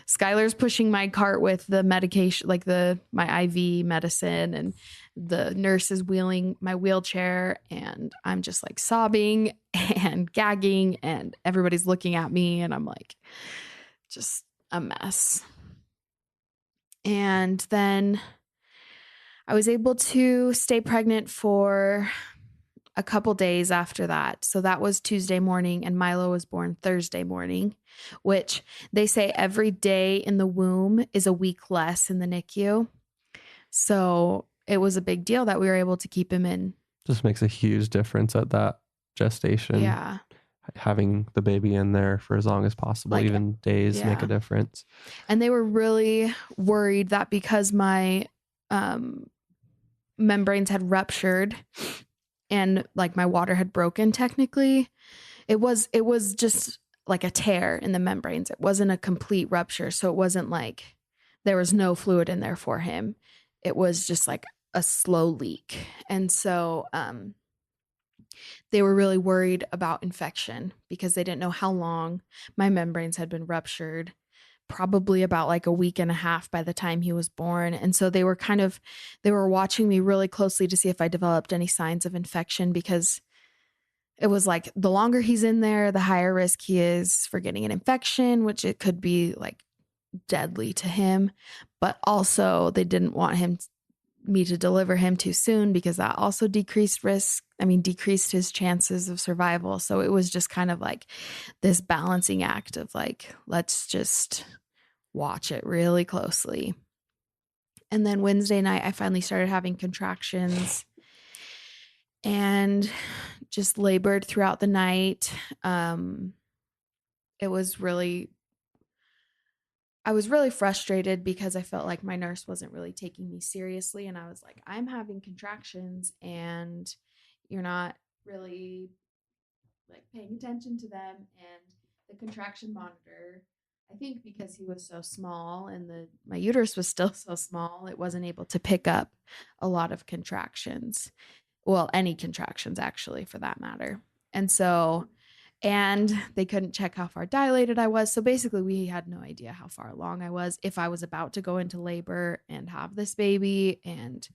Skyler's pushing my cart with the medication, like my IV medicine, and the nurse is wheeling my wheelchair, and I'm just like sobbing and gagging, and everybody's looking at me, and I'm like just a mess. And then I was able to stay pregnant for a couple days after that. So that was Tuesday morning, and Milo was born Thursday morning, which they say every day in the womb is a week less in the NICU. So it was a big deal that we were able to keep him in. Just makes a huge difference at that gestation. Yeah. Having the baby in there for as long as possible, like, even days make a difference. And they were really worried that because my membranes had ruptured and like my water had broken, technically it was just like a tear in the membranes. It wasn't a complete rupture. So it wasn't like there was no fluid in there for him. It was just like a slow leak. And so they were really worried about infection because they didn't know how long my membranes had been ruptured. Probably about like a week and a half by the time he was born. And so they were watching me really closely to see if I developed any signs of infection, because it was like the longer he's in there, the higher risk he is for getting an infection, which it could be like deadly to him. But also they didn't want me to deliver him too soon, because that also decreased his chances of survival. So it was just kind of like this balancing act of like, let's just watch it really closely. And then Wednesday night, I finally started having contractions and just labored throughout the night. I was really frustrated because I felt like my nurse wasn't really taking me seriously. And I was like, I'm having contractions and you're not really like paying attention to them. And the contraction monitor, I think because he was so small and my uterus was still so small, it wasn't able to pick up a lot of contractions. Well, any contractions actually, for that matter. And they couldn't check how far dilated I was. So basically we had no idea how far along I was, if I was about to go into labor and have this baby. And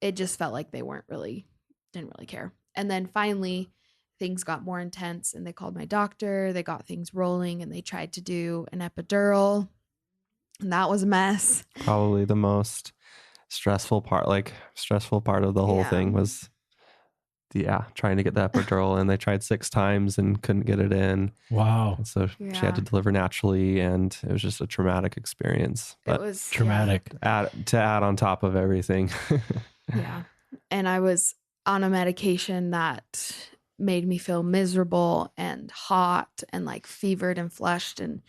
it just felt like they didn't really care. And then finally things got more intense and they called my doctor. They got things rolling and they tried to do an epidural. And that was a mess. Probably the most stressful part of the whole thing was trying to get the epidural, and they tried 6 times and couldn't get it in. Wow. And so she had to deliver naturally, and it was just a traumatic experience. But it was traumatic. To add on top of everything. Yeah. And I was on a medication that made me feel miserable and hot and like fevered and flushed, and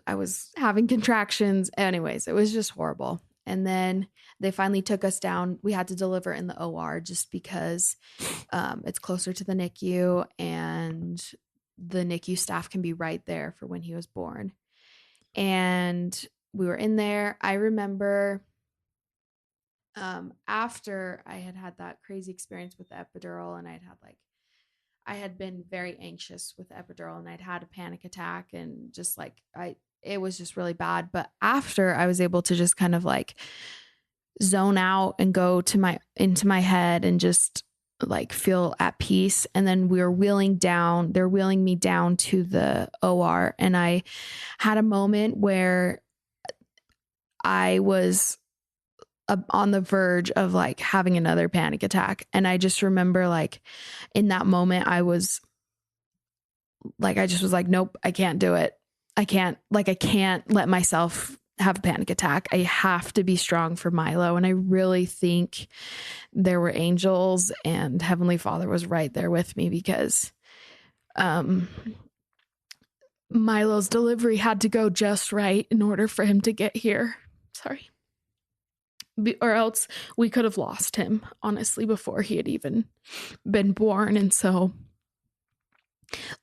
I was having contractions. Anyways, it was just horrible. And then they finally took us down. We had to deliver in the OR just because it's closer to the NICU, and the NICU staff can be right there for when he was born. And we were in there. I remember after I had that crazy experience with the epidural, and I had been very anxious with the epidural, and I'd had a panic attack, and just like it was just really bad. But after, I was able to just kind of like zone out and go into my head and just like feel at peace. And then they're wheeling me down to the OR, and I had a moment where I was on the verge of like having another panic attack. And I just remember like in that moment, I just was like, nope, I can't do it. I can't let myself have a panic attack. I have to be strong for Milo. And I really think there were angels, and Heavenly Father was right there with me, because Milo's delivery had to go just right in order for him to get here. Sorry. Or else we could have lost him, honestly, before he had even been born. And so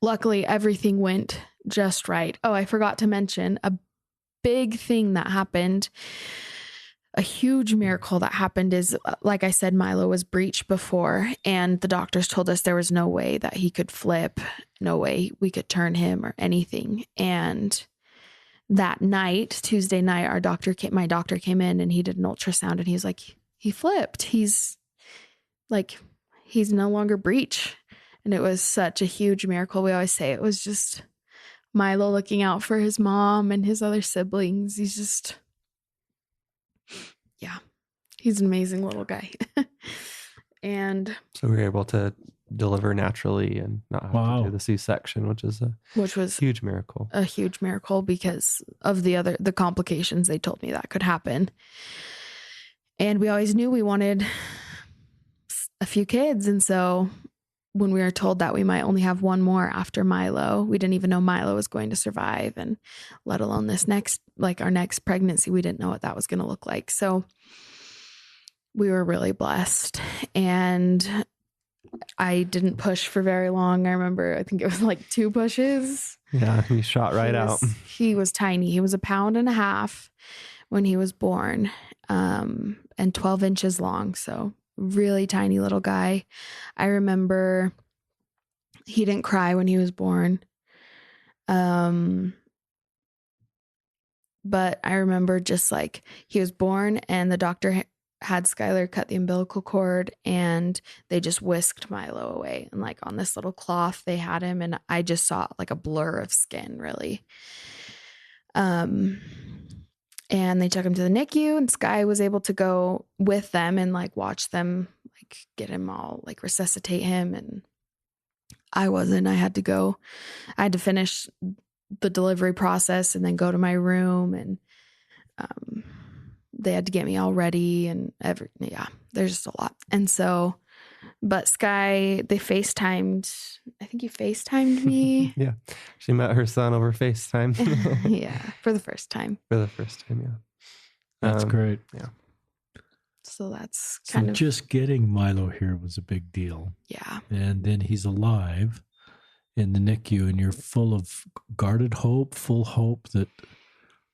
luckily everything went just right. Oh, I forgot to mention a big thing that happened. A huge miracle that happened is, like I said, Milo was breech before, and the doctors told us there was no way that he could flip, no way we could turn him or anything. And that night, Tuesday night, my doctor came in, and he did an ultrasound, and he's like, he flipped. He's no longer breech. And it was such a huge miracle. We always say it was just Milo looking out for his mom and his other siblings. He's an amazing little guy. And so we were able to deliver naturally and not have to do the C-section, which was a huge miracle. A huge miracle because of the complications they told me that could happen. And we always knew we wanted a few kids. And so when we were told that we might only have one more after Milo, we didn't even know Milo was going to survive, and let alone our next pregnancy, we didn't know what that was going to look like. So we were really blessed, and I didn't push for very long. I remember, I think it was like 2 pushes. Yeah, he shot right out. He was tiny. He was 1.5 pounds when he was born, and 12 inches long. So really tiny little guy. I remember he didn't cry when he was born. But I remember just like he was born, and the doctor had Skyler cut the umbilical cord, and they just whisked Milo away. And like on this little cloth they had him, and I just saw like a blur of skin, really. And they took him to the NICU, and Sky was able to go with them and like watch them like get him all like resuscitate him. And I wasn't. I had to finish the delivery process and then go to my room, and they had to get me all ready and there's just a lot. And so, but Sky, they FaceTimed, I think you FaceTimed me. Yeah. She met her son over FaceTime. Yeah. For the first time. Yeah. That's great. Yeah. So that's kind of just getting Milo here was a big deal. Yeah. And then he's alive in the NICU, and you're full of guarded hope, full hope that,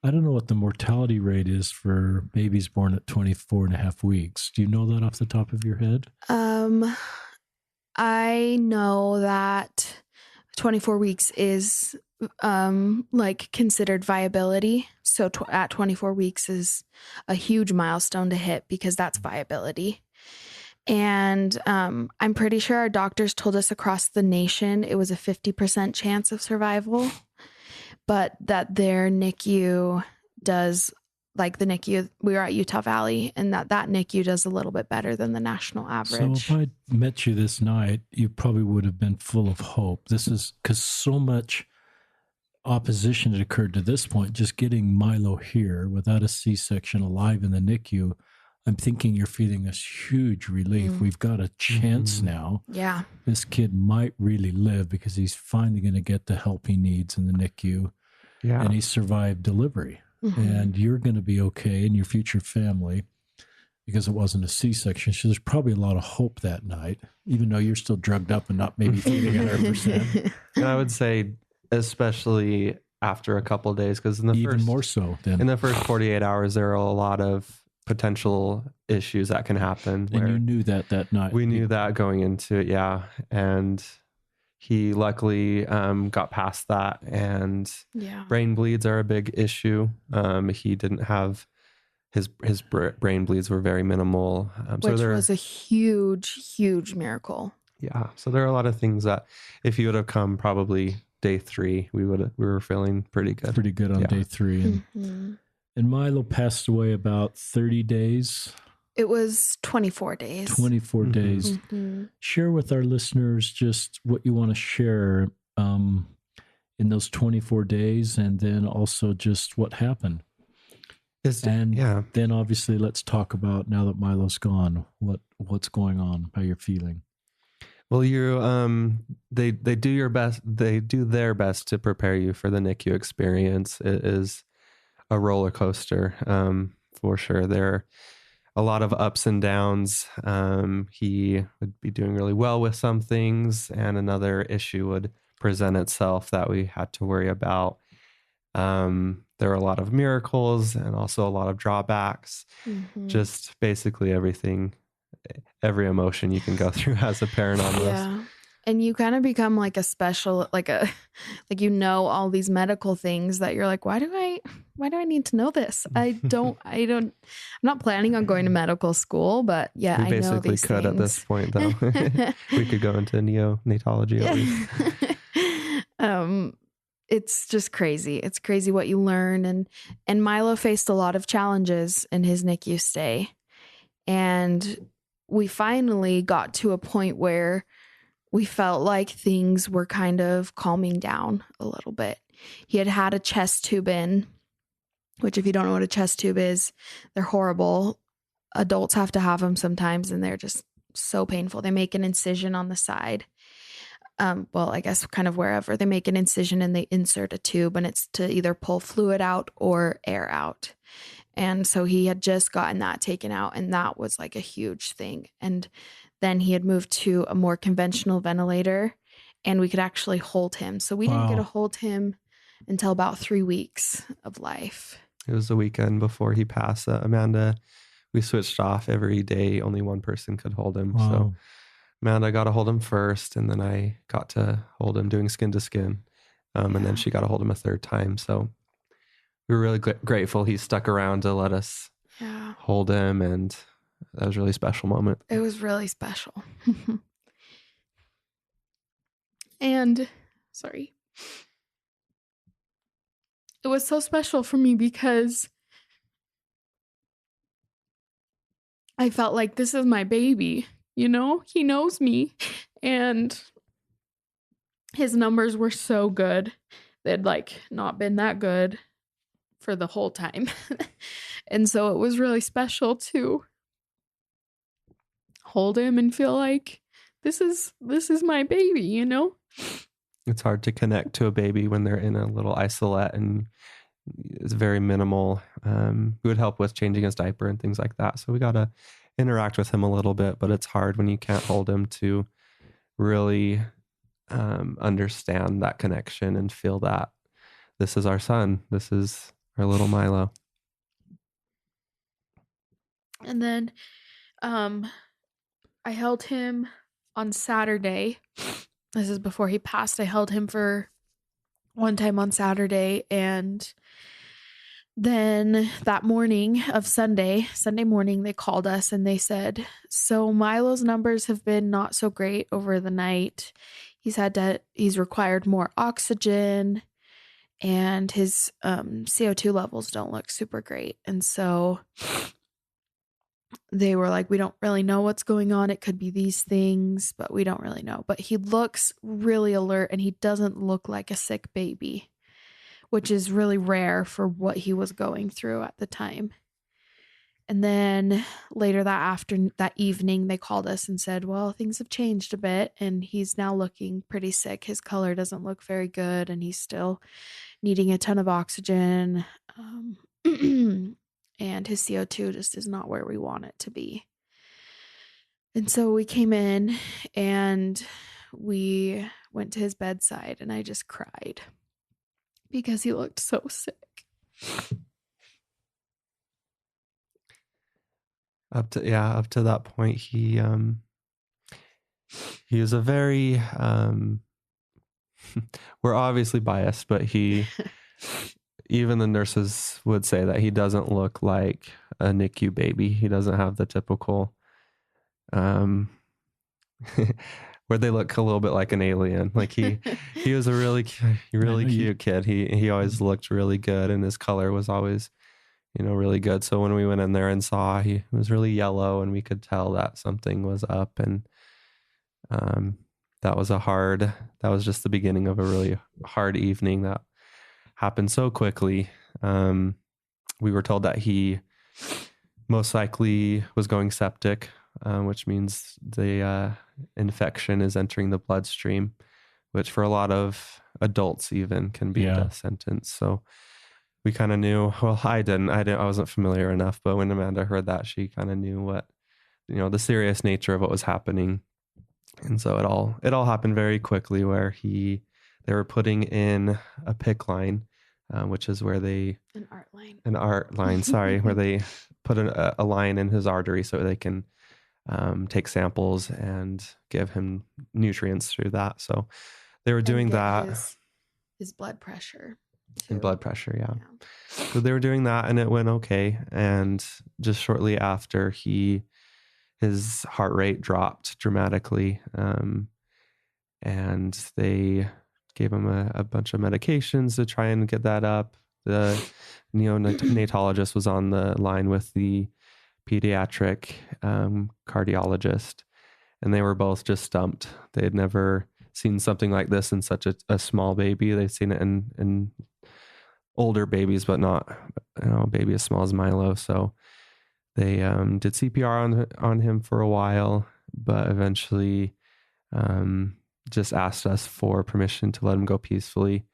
I don't know what the mortality rate is for babies born at 24 and a half weeks. Do you know that off the top of your head? I know that 24 weeks is like considered viability. So at 24 weeks is a huge milestone to hit, because that's viability. And I'm pretty sure our doctors told us across the nation it was a 50% chance of survival, but that their NICU does like the NICU, we were at Utah Valley, and that NICU does a little bit better than the national average. So if I met you this night, you probably would have been full of hope. This is because so much opposition had occurred to this point. Just getting Milo here without a C-section, alive in the NICU, I'm thinking you're feeling this huge relief. We've got a chance now. Yeah. This kid might really live because he's finally going to get the help he needs in the NICU. Yeah. And he survived delivery. And you're going to be okay in your future family because it wasn't a C-section. So there's probably a lot of hope that night, even though you're still drugged up and not maybe feeling 100%. And I would say, especially after a couple of days, because in the first 48 hours, there are a lot of potential issues that can happen. And you knew that night. We knew that going into it, yeah. And he luckily got past that, and brain bleeds are a big issue. He didn't have his brain bleeds were very minimal, which was a huge miracle. Yeah, so there are a lot of things that if he would have come probably day 3, we were feeling pretty good on day 3, and Milo passed away about 30 days. It was 24 days. 24 days. Share with our listeners just what you want to share in those 24 days, and then also just what happened. Then obviously let's talk about, now that Milo's gone, what's going on, how you're feeling. Well, they do your best. They do their best to prepare you for the NICU experience. It is a roller coaster, for sure. There are a lot of ups and downs. He would be doing really well with some things, and another issue would present itself that we had to worry about. There were a lot of miracles and also a lot of drawbacks. Just basically everything, every emotion you can go through as a parent on this. Yeah. And you kind of become like a special, like all these medical things that you're like, why do I need to know this? I'm not planning on going to medical school, but yeah, I know these things. We basically could at this point, though. We could go into neonatology at least. It's just crazy. It's crazy what you learn. And Milo faced a lot of challenges in his NICU stay. And we finally got to a point where we felt like things were kind of calming down a little bit. He had a chest tube in, which if you don't know what a chest tube is, they're horrible. Adults have to have them sometimes, and they're just so painful. They make an incision on the side. Well, I guess kind of wherever. They make an incision and they insert a tube, and it's to either pull fluid out or air out. And so he had just gotten that taken out, and that was like a huge thing. And then he had moved to a more conventional ventilator, and we could actually hold him. So we didn't get to hold him until about 3 weeks of life. It was the weekend before he passed. Amanda, we switched off every day. Only one person could hold him. Wow. So Amanda got to hold him first, and then I got to hold him doing skin to skin. And then she got to hold him a third time. So we were really grateful he stuck around to let us hold him, and that was a really special moment. It was really special. And, sorry. It was so special for me because I felt like this is my baby, he knows me, and his numbers were so good. They'd not been that good for the whole time. And so it was really special to hold him and feel like this is my baby, It's hard to connect to a baby when they're in a little isolette, and it's very minimal. We would help with changing his diaper and things like that. So we got to interact with him a little bit, but it's hard when you can't hold him to really understand that connection and feel that this is our son. This is our little Milo. And then I held him on Saturday. This is before he passed. I held him for one time on Saturday, and then that morning of Sunday morning, they called us and they said, so Milo's numbers have been not so great over the night. He's required more oxygen, and his CO2 levels don't look super great. And so they were like, we don't really know what's going on. It could be these things, but we don't really know. But he looks really alert, and he doesn't look like a sick baby, which is really rare for what he was going through at the time. And then later that evening, they called us and said, well, things have changed a bit, and he's now looking pretty sick. His color doesn't look very good, and he's still needing a ton of oxygen. And his CO2 just is not where we want it to be. And so we came in and we went to his bedside, and I just cried because he looked so sick. Up to that point, he was a very we're obviously biased, but even the nurses would say that he doesn't look like a NICU baby. He doesn't have the typical where they look a little bit like an alien. Like he was a really cute kid. He always looked really good, and his color was always, really good. So when we went in there and saw, he was really yellow, and we could tell that something was up. And that was just the beginning of a really hard evening that happened so quickly. We were told that he most likely was going septic, which means the infection is entering the bloodstream, which for a lot of adults even can be a death sentence. So we kind of knew. Well, I wasn't familiar enough, but when Amanda heard that, she kind of knew what, the serious nature of what was happening. And so it all happened very quickly, where they were putting in a PICC line, which is where an art line, sorry, where they put a line in his artery so they can take samples and give him nutrients through that. So they were doing that. His blood pressure. And blood pressure, yeah. So they were doing that, and it went okay. And just shortly after, his heart rate dropped dramatically, and they gave him a bunch of medications to try and get that up. The neonatologist was on the line with the pediatric cardiologist, and they were both just stumped. They had never seen something like this in such a small baby. They've seen it in older babies, but not a baby as small as Milo. So they did CPR on him for a while, but eventually just asked us for permission to let him go peacefully.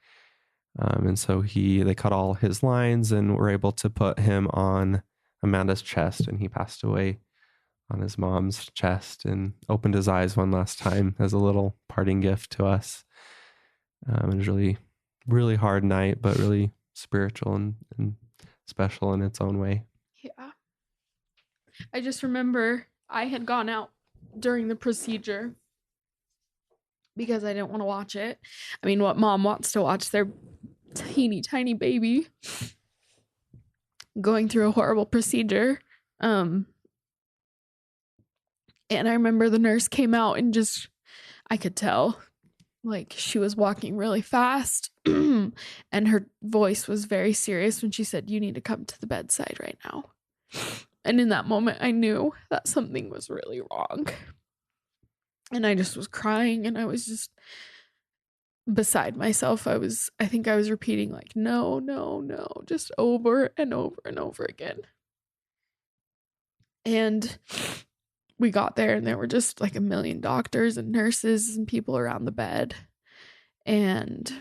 And so they cut all his lines and were able to put him on Amanda's chest, and he passed away on his mom's chest and opened his eyes one last time as a little parting gift to us. It was really, really hard night, but really spiritual and special in its own way. Yeah. I just remember I had gone out during the procedure because I didn't want to watch it. I mean, what mom wants to watch their teeny tiny baby going through a horrible procedure. And I remember the nurse came out and I could tell, like, she was walking really fast and her voice was very serious when she said, "You need to come to the bedside right now." And in that moment, I knew that something was really wrong. And I just was crying, and I was just beside myself. I think I was repeating, like, no, no, no, just over and over and over again. And we got there, and there were just like a million doctors and nurses and people around the bed. And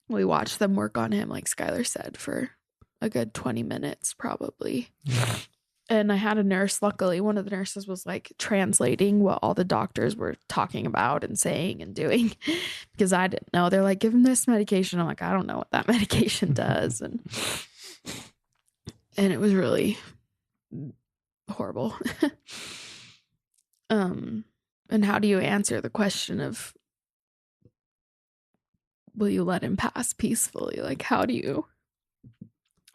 we watched them work on him, like Skyler said, for a good 20 minutes probably. Yeah. And I had a nurse, luckily, one of the nurses was like translating what all the doctors were talking about and saying and doing, because I didn't know. They're like, "Give him this medication." I'm like, "I don't know what that medication does." And it was really horrible. And how do you answer the question of, will you let him pass peacefully? Like, how do you?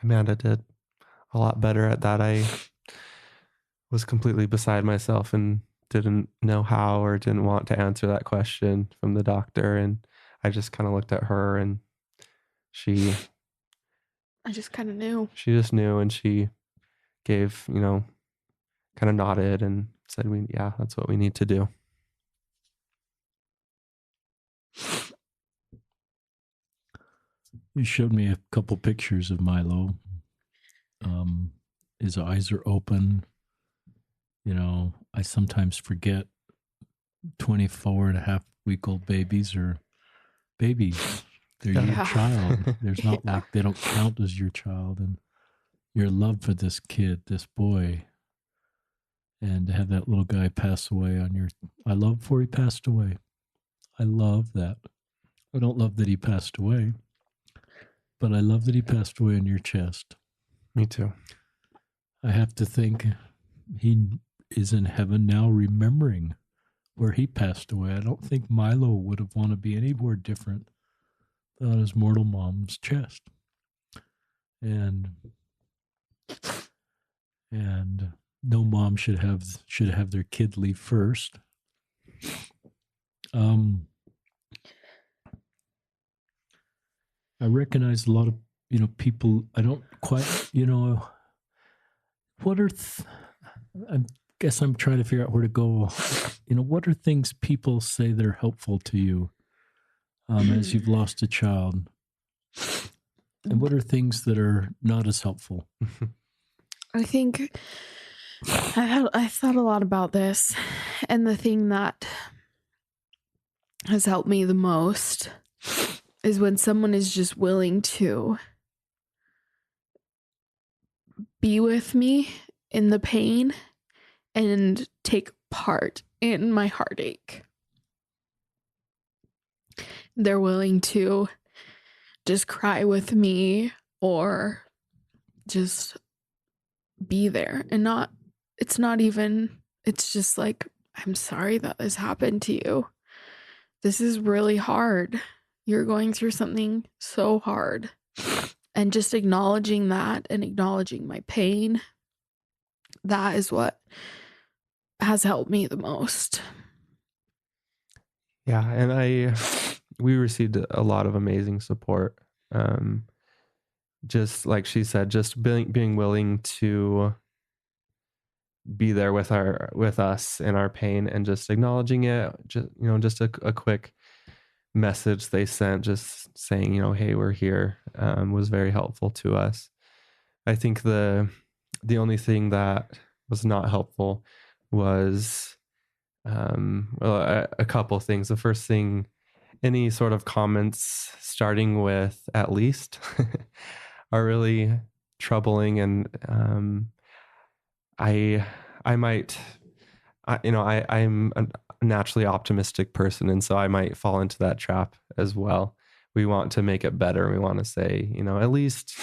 Amanda did a lot better at that. I was completely beside myself and didn't know how or didn't want to answer that question from the doctor. And I just kind of looked at her and I just kind of knew. She just knew, and she gave, kind of nodded and said, that's what we need to do. You showed me a couple pictures of Milo. His eyes are open. I sometimes forget 24.5-week-old babies are babies. They're your child. There's not like they don't count as your child. And your love for this kid, this boy, and to have that little guy pass away I love before he passed away. I love that. I don't love that he passed away, but I love that he passed away on your chest. Me too. I have to think he is in heaven now remembering where he passed away. I don't think Milo would have wanted to be any more different than on his mortal mom's chest. And no mom should have their kid leave first. I recognize a lot of people. I don't quite what are I guess I'm trying to figure out where to go. What are things people say that are helpful to you as you've lost a child, and what are things that are not as helpful? I think I thought a lot about this, and the thing that has helped me the most is when someone is just willing to be with me in the pain and take part in my heartache. They're willing to just cry with me or just be there and it's just like, I'm sorry that this happened to you. This is really hard. You're going through something so hard. And just acknowledging that and acknowledging my pain, that is what has helped me the most. Yeah, and we received a lot of amazing support. Just like she said, just being willing to be there with us in our pain and just acknowledging it. Just a quick message they sent, just saying, hey, we're here, was very helpful to us. I think the only thing that was not helpful was a couple things. The first thing, any sort of comments starting with "at least" are really troubling, and I'm a naturally optimistic person, and so I might fall into that trap as well. We want to make it better. We want to say, at least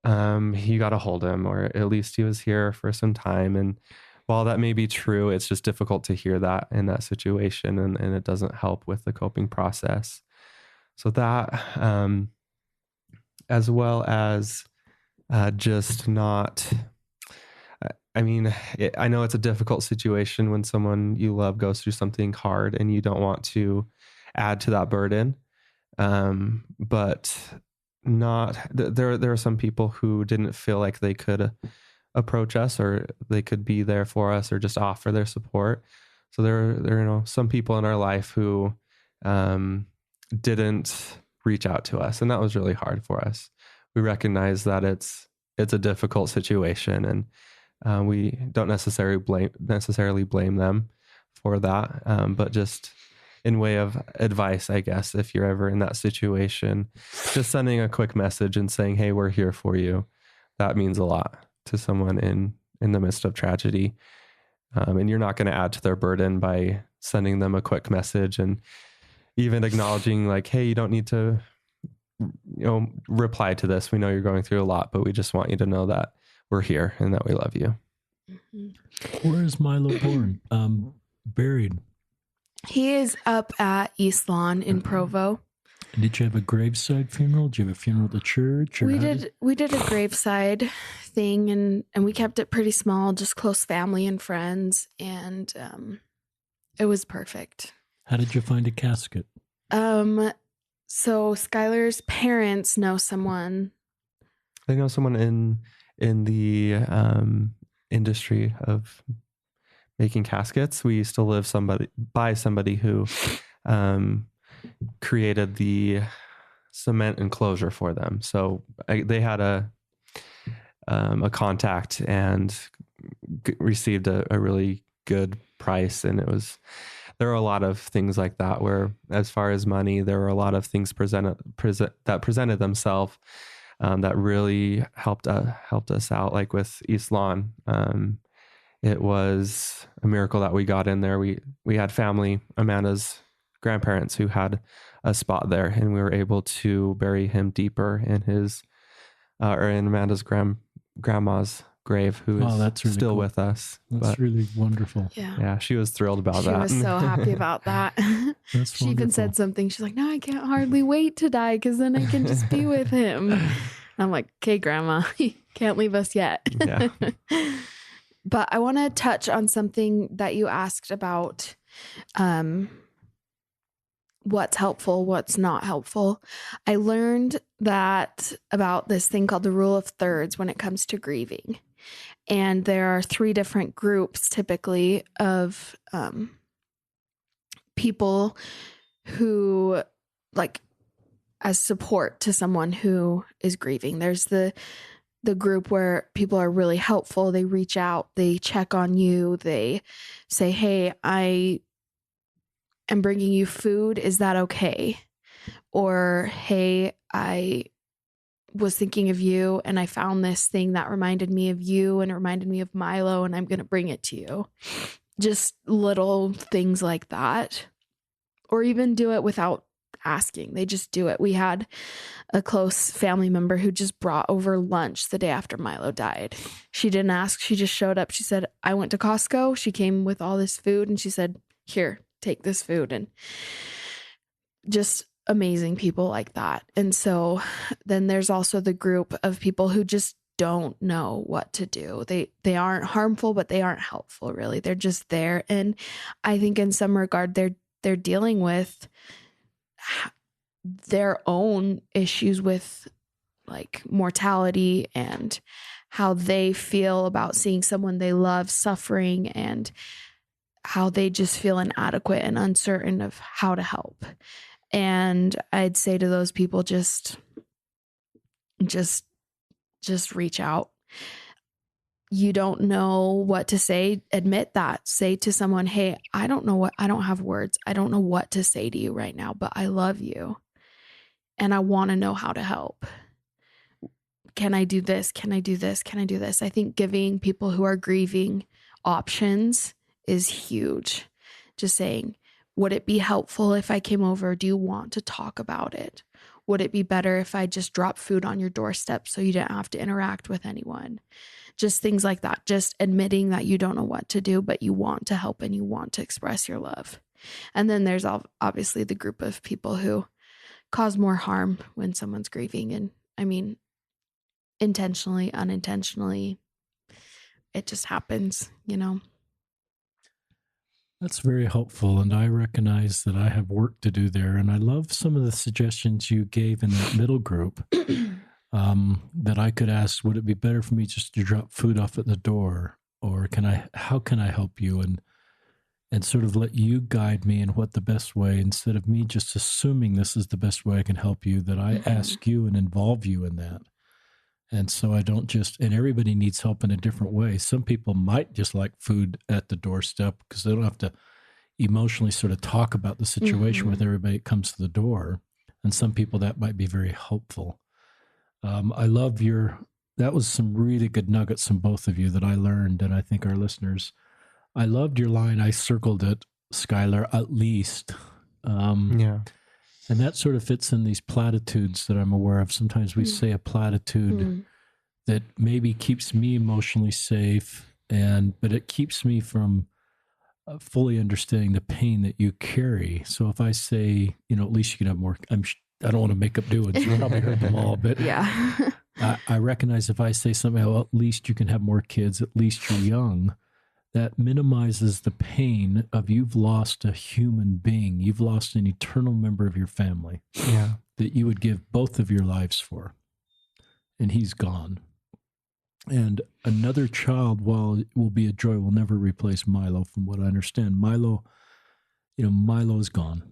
you got to hold him, or at least he was here for some time. And while that may be true, it's just difficult to hear that in that situation, and it doesn't help with the coping process. So that, as well as just not... I know it's a difficult situation when someone you love goes through something hard and you don't want to add to that burden. But there are some people who didn't feel like they could approach us, or they could be there for us, or just offer their support. So there are some people in our life who didn't reach out to us, and that was really hard for us. We recognize that it's a difficult situation, and we don't necessarily blame them for that, but just in way of advice, I guess, if you're ever in that situation, just sending a quick message and saying, hey, we're here for you. That means a lot to someone in the midst of tragedy. And you're not going to add to their burden by sending them a quick message, and even acknowledging like, hey, you don't need to, reply to this. We know you're going through a lot, but we just want you to know that we're here and that we love you. Mm-hmm. Where is Milo born? Buried? He is up at East Lawn in Provo. Did you have a graveside funeral? Did you have a funeral at the church? We did a graveside thing, and we kept it pretty small, just close family and friends, and it was perfect. How did you find a casket? So Skyler's parents know someone. They know someone in the industry of making caskets. We used to live by somebody who created the cement enclosure for them. So they had a contact and received a really good price. And there were a lot of things like that where, as far as money, there were a lot of things that presented themselves that really helped us out. Like with East Lawn, it was a miracle that we got in there. We had family, Amanda's grandparents, who had a spot there, and we were able to bury him deeper in his or in Amanda's grandma's grave, who is that's really still cool. with us. That's really wonderful. Yeah, she was thrilled about she that. She was so happy about that. That's she even said something. She's like, "No, I can't hardly wait to die because then I can just be with him." And I'm like, "Okay, Grandma, you can't leave us yet." Yeah. But I want to touch on something that you asked about. What's helpful, what's not helpful. I learned that about this thing called the rule of thirds when it comes to grieving. And there are 3 different groups typically of people who, like, as support to someone who is grieving. There's the group where people are really helpful. They reach out, they check on you, they say, "Hey, I am bringing you food. Is that okay?" Or, "Hey, I was thinking of you and I found this thing that reminded me of you and it reminded me of Milo and I'm going to bring it to you." Just little things like that. Or even do it without asking. They just do it. We had a close family member who just brought over lunch the day after Milo died. She didn't ask. She just showed up. She said, "I went to Costco." She came with all this food and she said, "Here, take this food." And just amazing people like that. And so then there's also the group of people who just don't know what to do. They aren't harmful, but they aren't helpful, really. They're just there. And I think in some regard, they're dealing with their own issues with, like, mortality and how they feel about seeing someone they love suffering and how they just feel inadequate and uncertain of how to help. And I'd say to those people, just reach out. You don't know what to say, admit that. Say to someone, "Hey, I don't have words. I don't know what to say to you right now, but I love you and I want to know how to help. Can I do this? Can I do this? Can I do this?" I think giving people who are grieving options is huge. Just saying, "Would it be helpful if I came over? Do you want to talk about it? Would it be better if I just dropped food on your doorstep so you didn't have to interact with anyone?" Just things like that. Just admitting that you don't know what to do, but you want to help and you want to express your love. And then there's obviously the group of people who cause more harm when someone's grieving. And I mean, intentionally, unintentionally, it just happens, you know? That's very helpful, and I recognize that I have work to do there. And I love some of the suggestions you gave in that middle group that I could ask, would it be better for me just to drop food off at the door? Or how can I help you? And sort of let you guide me in what the best way, instead of me just assuming this is the best way I can help you, that I ask you and involve you in that. And so I don't and everybody needs help in a different way. Some people might just like food at the doorstep because they don't have to emotionally sort of talk about the situation with everybody that comes to the door. And some people that might be very helpful. I love that was some really good nuggets from both of you that I learned, and I think our listeners. I loved your line. I circled it, Skyler, at least. Yeah. And that sort of fits in these platitudes that I'm aware of. Sometimes we say a platitude that maybe keeps me emotionally safe, but it keeps me from fully understanding the pain that you carry. So if I say, at least you can have more, I don't want to make up new ones. You probably heard them all, but I recognize if I say something, at least you can have more kids, at least you're young, that minimizes the pain of you've lost a human being. You've lost an eternal member of your family that you would give both of your lives for. And he's gone. And another child, while it will be a joy, will never replace Milo, from what I understand. Milo's gone.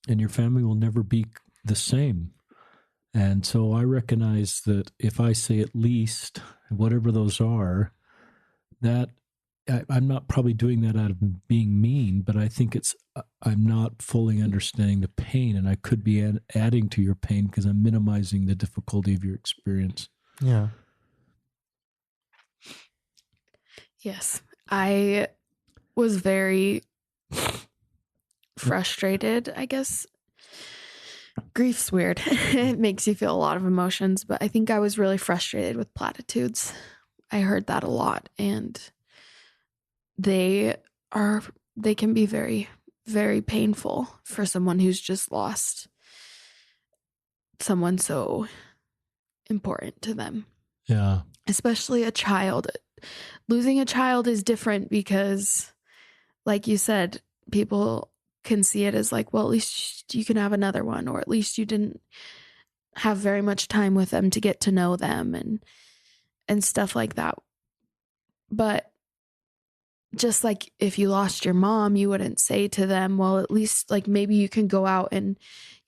And your family will never be the same. And so I recognize that if I say at least, whatever those are, that I'm not probably doing that out of being mean, but I think I'm not fully understanding the pain, and I could be adding to your pain because I'm minimizing the difficulty of your experience. Yeah. Yes. I was very frustrated, I guess. Grief's weird. It makes you feel a lot of emotions, but I think I was really frustrated with platitudes. I heard that a lot, and they can be very, very painful for someone who's just lost someone so important to them. Yeah. Especially a child. Losing a child is different because, like you said, people can see it as like, well, at least you can have another one, or at least you didn't have very much time with them to get to know them and stuff like that. But just like if you lost your mom, you wouldn't say to them, well, at least like maybe you can go out and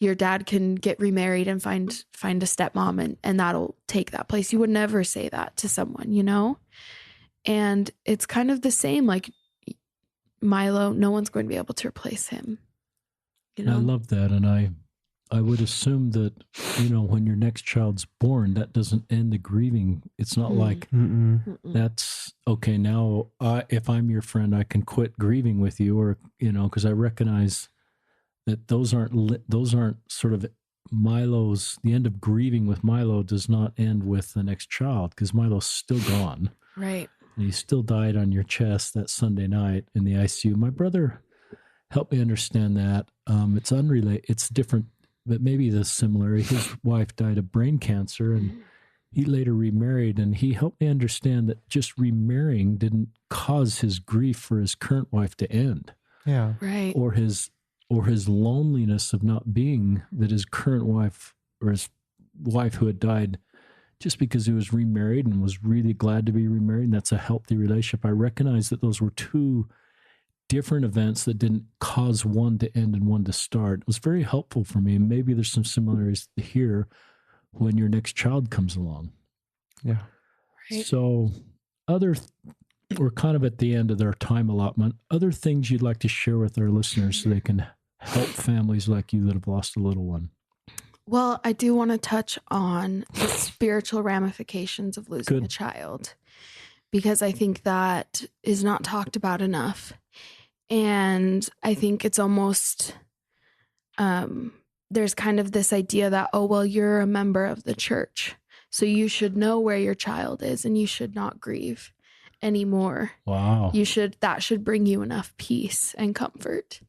your dad can get remarried and find a stepmom and that'll take that place. You would never say that to someone, you know? And it's kind of the same, like Milo, no one's going to be able to replace him. You know? I love that. And I would assume that, when your next child's born, that doesn't end the grieving. It's not like that's okay. Now, if I'm your friend, I can quit grieving with you, or, because I recognize that those aren't sort of the end of grieving with Milo does not end with the next child, because Milo's still gone. Right. And he still died on your chest that Sunday night in the ICU. My brother helped me understand that. It's unrelated. It's different, but maybe the similarity. His wife died of brain cancer, and he later remarried, and he helped me understand that just remarrying didn't cause his grief for his current wife to end. Yeah. Right. Or his loneliness of not being that his current wife, or his wife who had died, just because he was remarried and was really glad to be remarried, and that's a healthy relationship. I recognize that those were two different events that didn't cause one to end and one to start. It was very helpful for me. And maybe there's some similarities here when your next child comes along. Yeah. Right. So we're kind of at the end of their time allotment. Other things you'd like to share with our listeners so they can help families like you that have lost a little one? Well, I do want to touch on the spiritual ramifications of losing a child, because I think that is not talked about enough. And I think it's almost, there's kind of this idea that, oh, well, you're a member of the church, so you should know where your child is and you should not grieve anymore. Wow. That should bring you enough peace and comfort.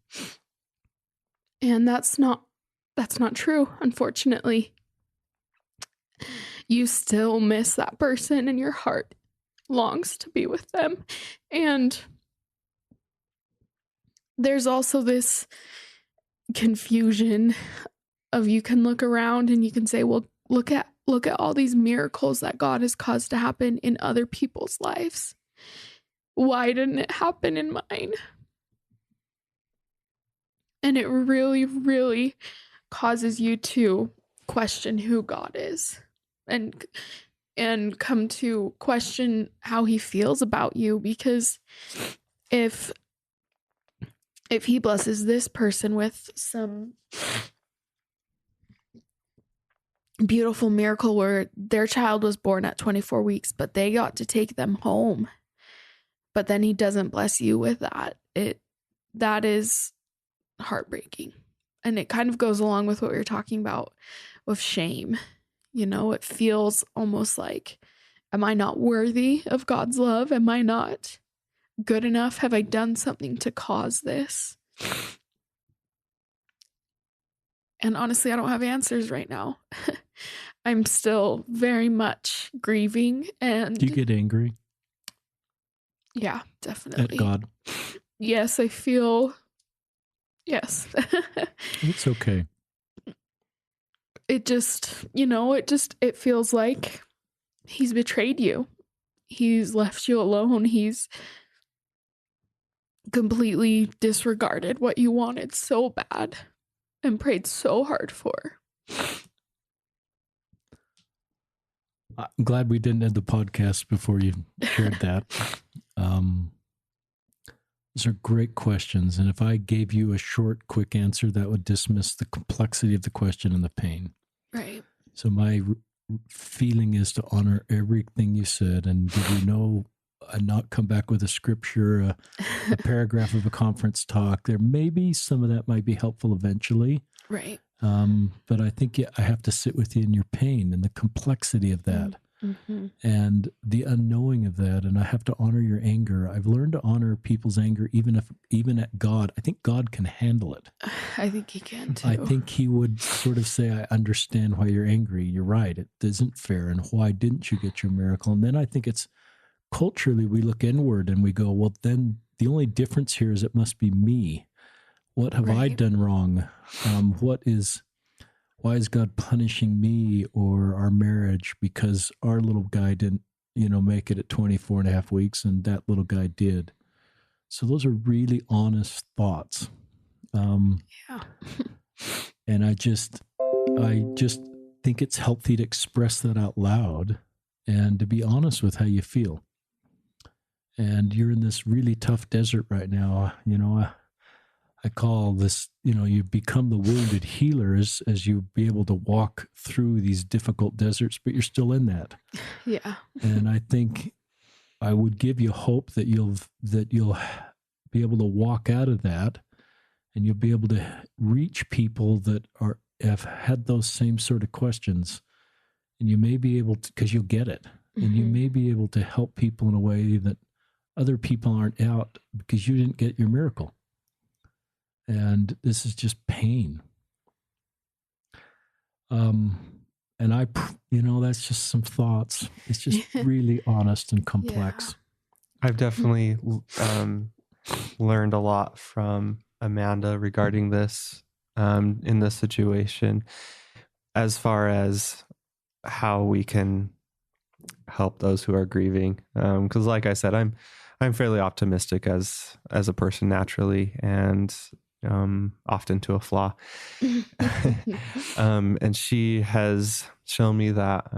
And that's not true, unfortunately. You still miss that person and your heart longs to be with them. And there's also this confusion of, you can look around and you can say, well, look at all these miracles that God has caused to happen in other people's lives. Why didn't it happen in mine? And it really, really causes you to question who God is and come to question how he feels about you, because if he blesses this person with some beautiful miracle where their child was born at 24 weeks, but they got to take them home, but then he doesn't bless you with that is heartbreaking. And it kind of goes along with what we were talking about with shame. It feels almost like, am I not worthy of God's love? Am I not good enough? Have I done something to cause this? And honestly, I don't have answers right now. I'm still very much grieving. And do you get angry? Yeah, definitely. At God. Yes, I feel. Yes. It's okay. It just, it feels like he's betrayed you. He's left you alone. He's completely disregarded what you wanted so bad and prayed so hard for. I'm glad we didn't end the podcast before you shared that. Those are great questions. And if I gave you a short, quick answer, that would dismiss the complexity of the question and the pain. Right. So my feeling is to honor everything you said and give you not come back with a scripture, a paragraph of a conference talk. There may be some of that might be helpful eventually. Right. But I think I have to sit with you in your pain and the complexity of that. Mm-hmm. And the unknowing of that, and I have to honor your anger. I've learned to honor people's anger, even at God. I think God can handle it. I think he can too. I think he would sort of say, I understand why you're angry. You're right. It isn't fair. And why didn't you get your miracle? And then I think it's culturally, we look inward and we go, well, then the only difference here is it must be me. What have I done wrong? Why is God punishing me or our marriage because our little guy didn't, make it at 24 and a half weeks and that little guy did? So those are really honest thoughts. Yeah. And I just think it's healthy to express that out loud and to be honest with how you feel. And you're in this really tough desert right now. I call this, you become the wounded healer as you be able to walk through these difficult deserts, but you're still in that. Yeah. And I think I would give you hope that you'll be able to walk out of that and you'll be able to reach people that have had those same sort of questions. And you may be able to, because you'll get it, and you may be able to help people in a way that other people aren't out because you didn't get your miracle. And this is just pain. And that's just some thoughts. It's just really honest and complex. I've definitely learned a lot from Amanda regarding this in this situation, as far as how we can help those who are grieving. Because like I said, I'm fairly optimistic as a person naturally, and often to a flaw. And she has shown me that,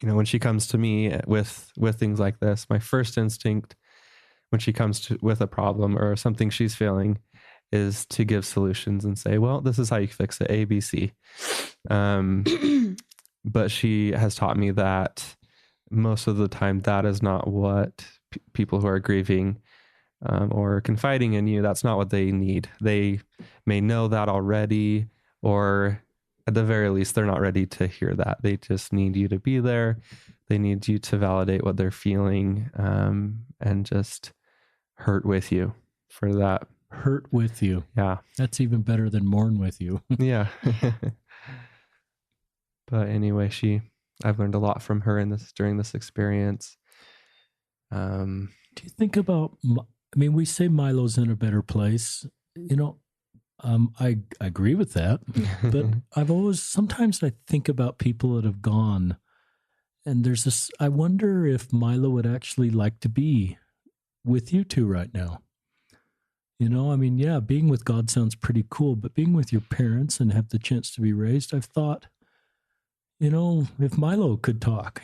when she comes to me with things like this, my first instinct when she comes with a problem or something she's feeling is to give solutions and say, well, this is how you fix it, A, B, C. But she has taught me that most of the time that is not what people who are grieving or confiding in you, that's not what they need. They may know that already, or at the very least, they're not ready to hear that. They just need you to be there. They need you to validate what they're feeling, and just hurt with you for that. Hurt with you. Yeah. That's even better than mourn with you. Yeah. But anyway, I've learned a lot from her during this experience. Do you think about, we say Milo's in a better place. I agree with that, but sometimes I think about people that have gone, and there's this, I wonder if Milo would actually like to be with you two right now. Being with God sounds pretty cool, but being with your parents and have the chance to be raised, I've thought, if Milo could talk,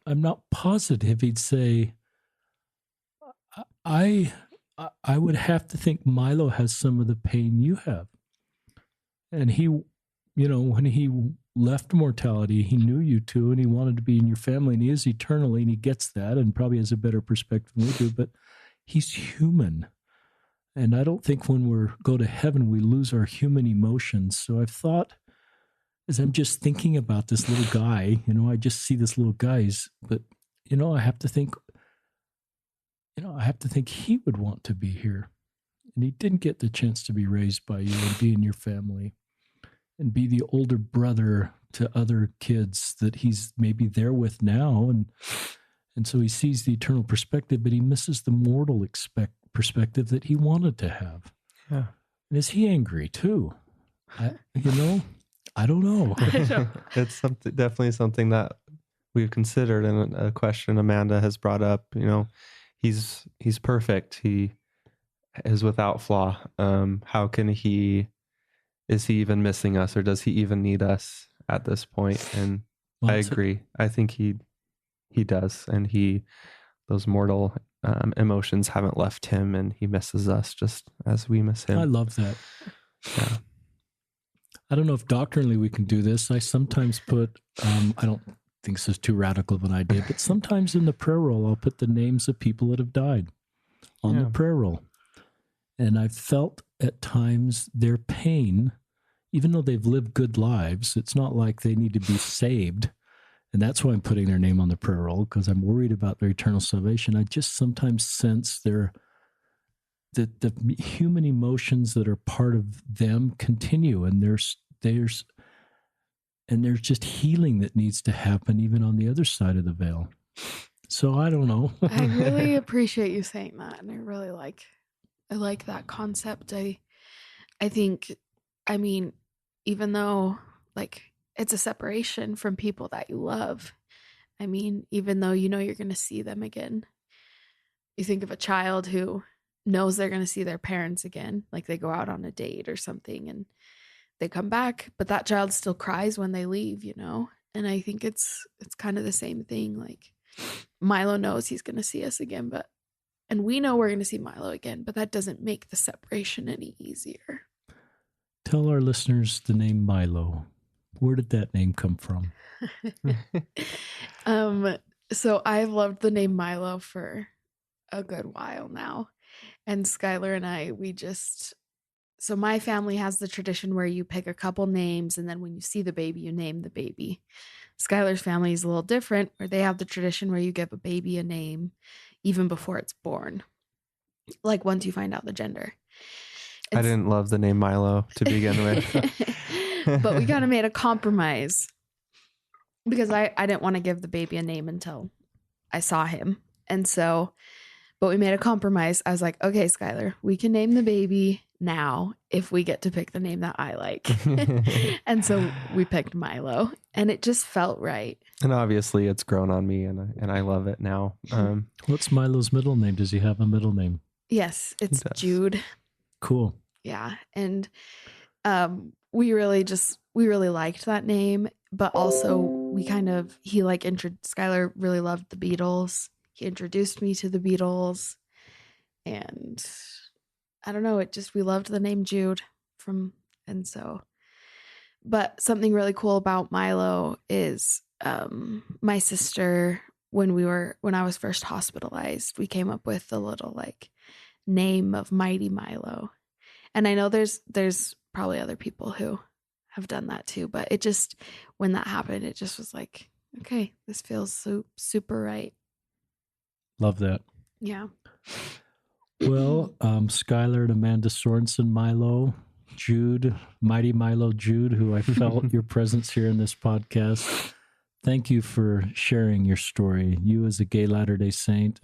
I'm not positive he'd say, I would have to think Milo has some of the pain you have. And he, when he left mortality, he knew you two and he wanted to be in your family, and he is eternally, and he gets that and probably has a better perspective than we do, but he's human. And I don't think when we go to heaven, we lose our human emotions. So I've thought, as I'm just thinking about this little guy, I just see this little guy, but, I have to think, he would want to be here. And he didn't get the chance to be raised by you and be in your family and be the older brother to other kids that he's maybe there with now. And so he sees the eternal perspective, but he misses the mortal perspective that he wanted to have. Yeah. And is he angry too? I don't know. It's definitely something that we've considered, and a question Amanda has brought up. He's perfect. He is without flaw. How can is he even missing us, or does he even need us at this point? And I agree. I think he does, and those mortal emotions haven't left him, and he misses us just as we miss him. I love that. Yeah. I don't know if doctrinally we can do this. I sometimes put, I don't think this is too radical of an idea, but sometimes in the prayer roll, I'll put the names of people that have died on the prayer roll. And I've felt at times their pain, even though they've lived good lives, it's not like they need to be saved. And that's why I'm putting their name on the prayer roll, because I'm worried about their eternal salvation. I just sometimes sense the human emotions that are part of them continue, and there's just healing that needs to happen even on the other side of the veil. So I don't know. I really appreciate you saying that, and I like that concept. I think, even though it's a separation from people that you love, even though you're going to see them again, you think of a child who knows they're going to see their parents again, like they go out on a date or something and they come back, but that child still cries when they leave, And I think it's kind of the same thing. Like Milo knows he's going to see us again, and we know we're going to see Milo again, but that doesn't make the separation any easier. Tell our listeners the name Milo. Where did that name come from? So I've loved the name Milo for a good while now. And Skyler and I, so my family has the tradition where you pick a couple names, and then when you see the baby, you name the baby. Skyler's family is a little different, where they have the tradition where you give a baby a name even before it's born, like once you find out the gender. I didn't love the name Milo to begin with. But we kind of made a compromise, because I didn't want to give the baby a name until I saw him. And so, but we made a compromise. I was like, okay, Skyler, we can name the baby now if we get to pick the name that I like. And so we picked Milo, and it just felt right. And obviously it's grown on me, and I love it now. What's Milo's middle name? Does he have a middle name? Yes, it's Jude. Cool. Yeah. And we really liked that name, but also Skyler really loved the Beatles. He introduced me to the Beatles, and I don't know, we loved the name Jude but something really cool about Milo is my sister, when I was first hospitalized, we came up with the little name of Mighty Milo. And I know there's probably other people who have done that too, but when that happened, it just was like, okay, this feels super right. Love that. Yeah. Well, Skyler and Amanda Sorensen, Milo, Jude, Mighty Milo Jude, who I felt your presence here in this podcast. Thank you for sharing your story. You as a gay Latter-day Saint,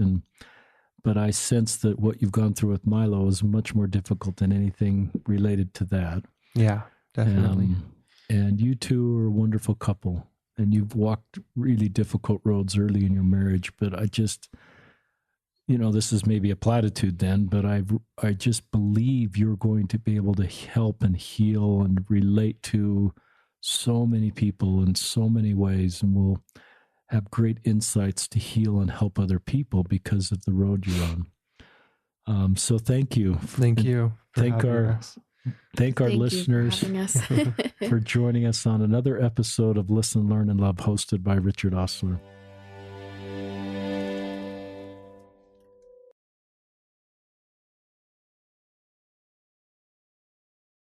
but I sense that what you've gone through with Milo is much more difficult than anything related to that. Yeah, definitely. And you two are a wonderful couple, and you've walked really difficult roads early in your marriage, but I just, this is maybe a platitude then, but I just believe you're going to be able to help and heal and relate to so many people in so many ways, and will have great insights to heal and help other people because of the road you're on. So thank you. Thank you. Thank our listeners for joining us on another episode of Listen, Learn, and Love, hosted by Richard Osler.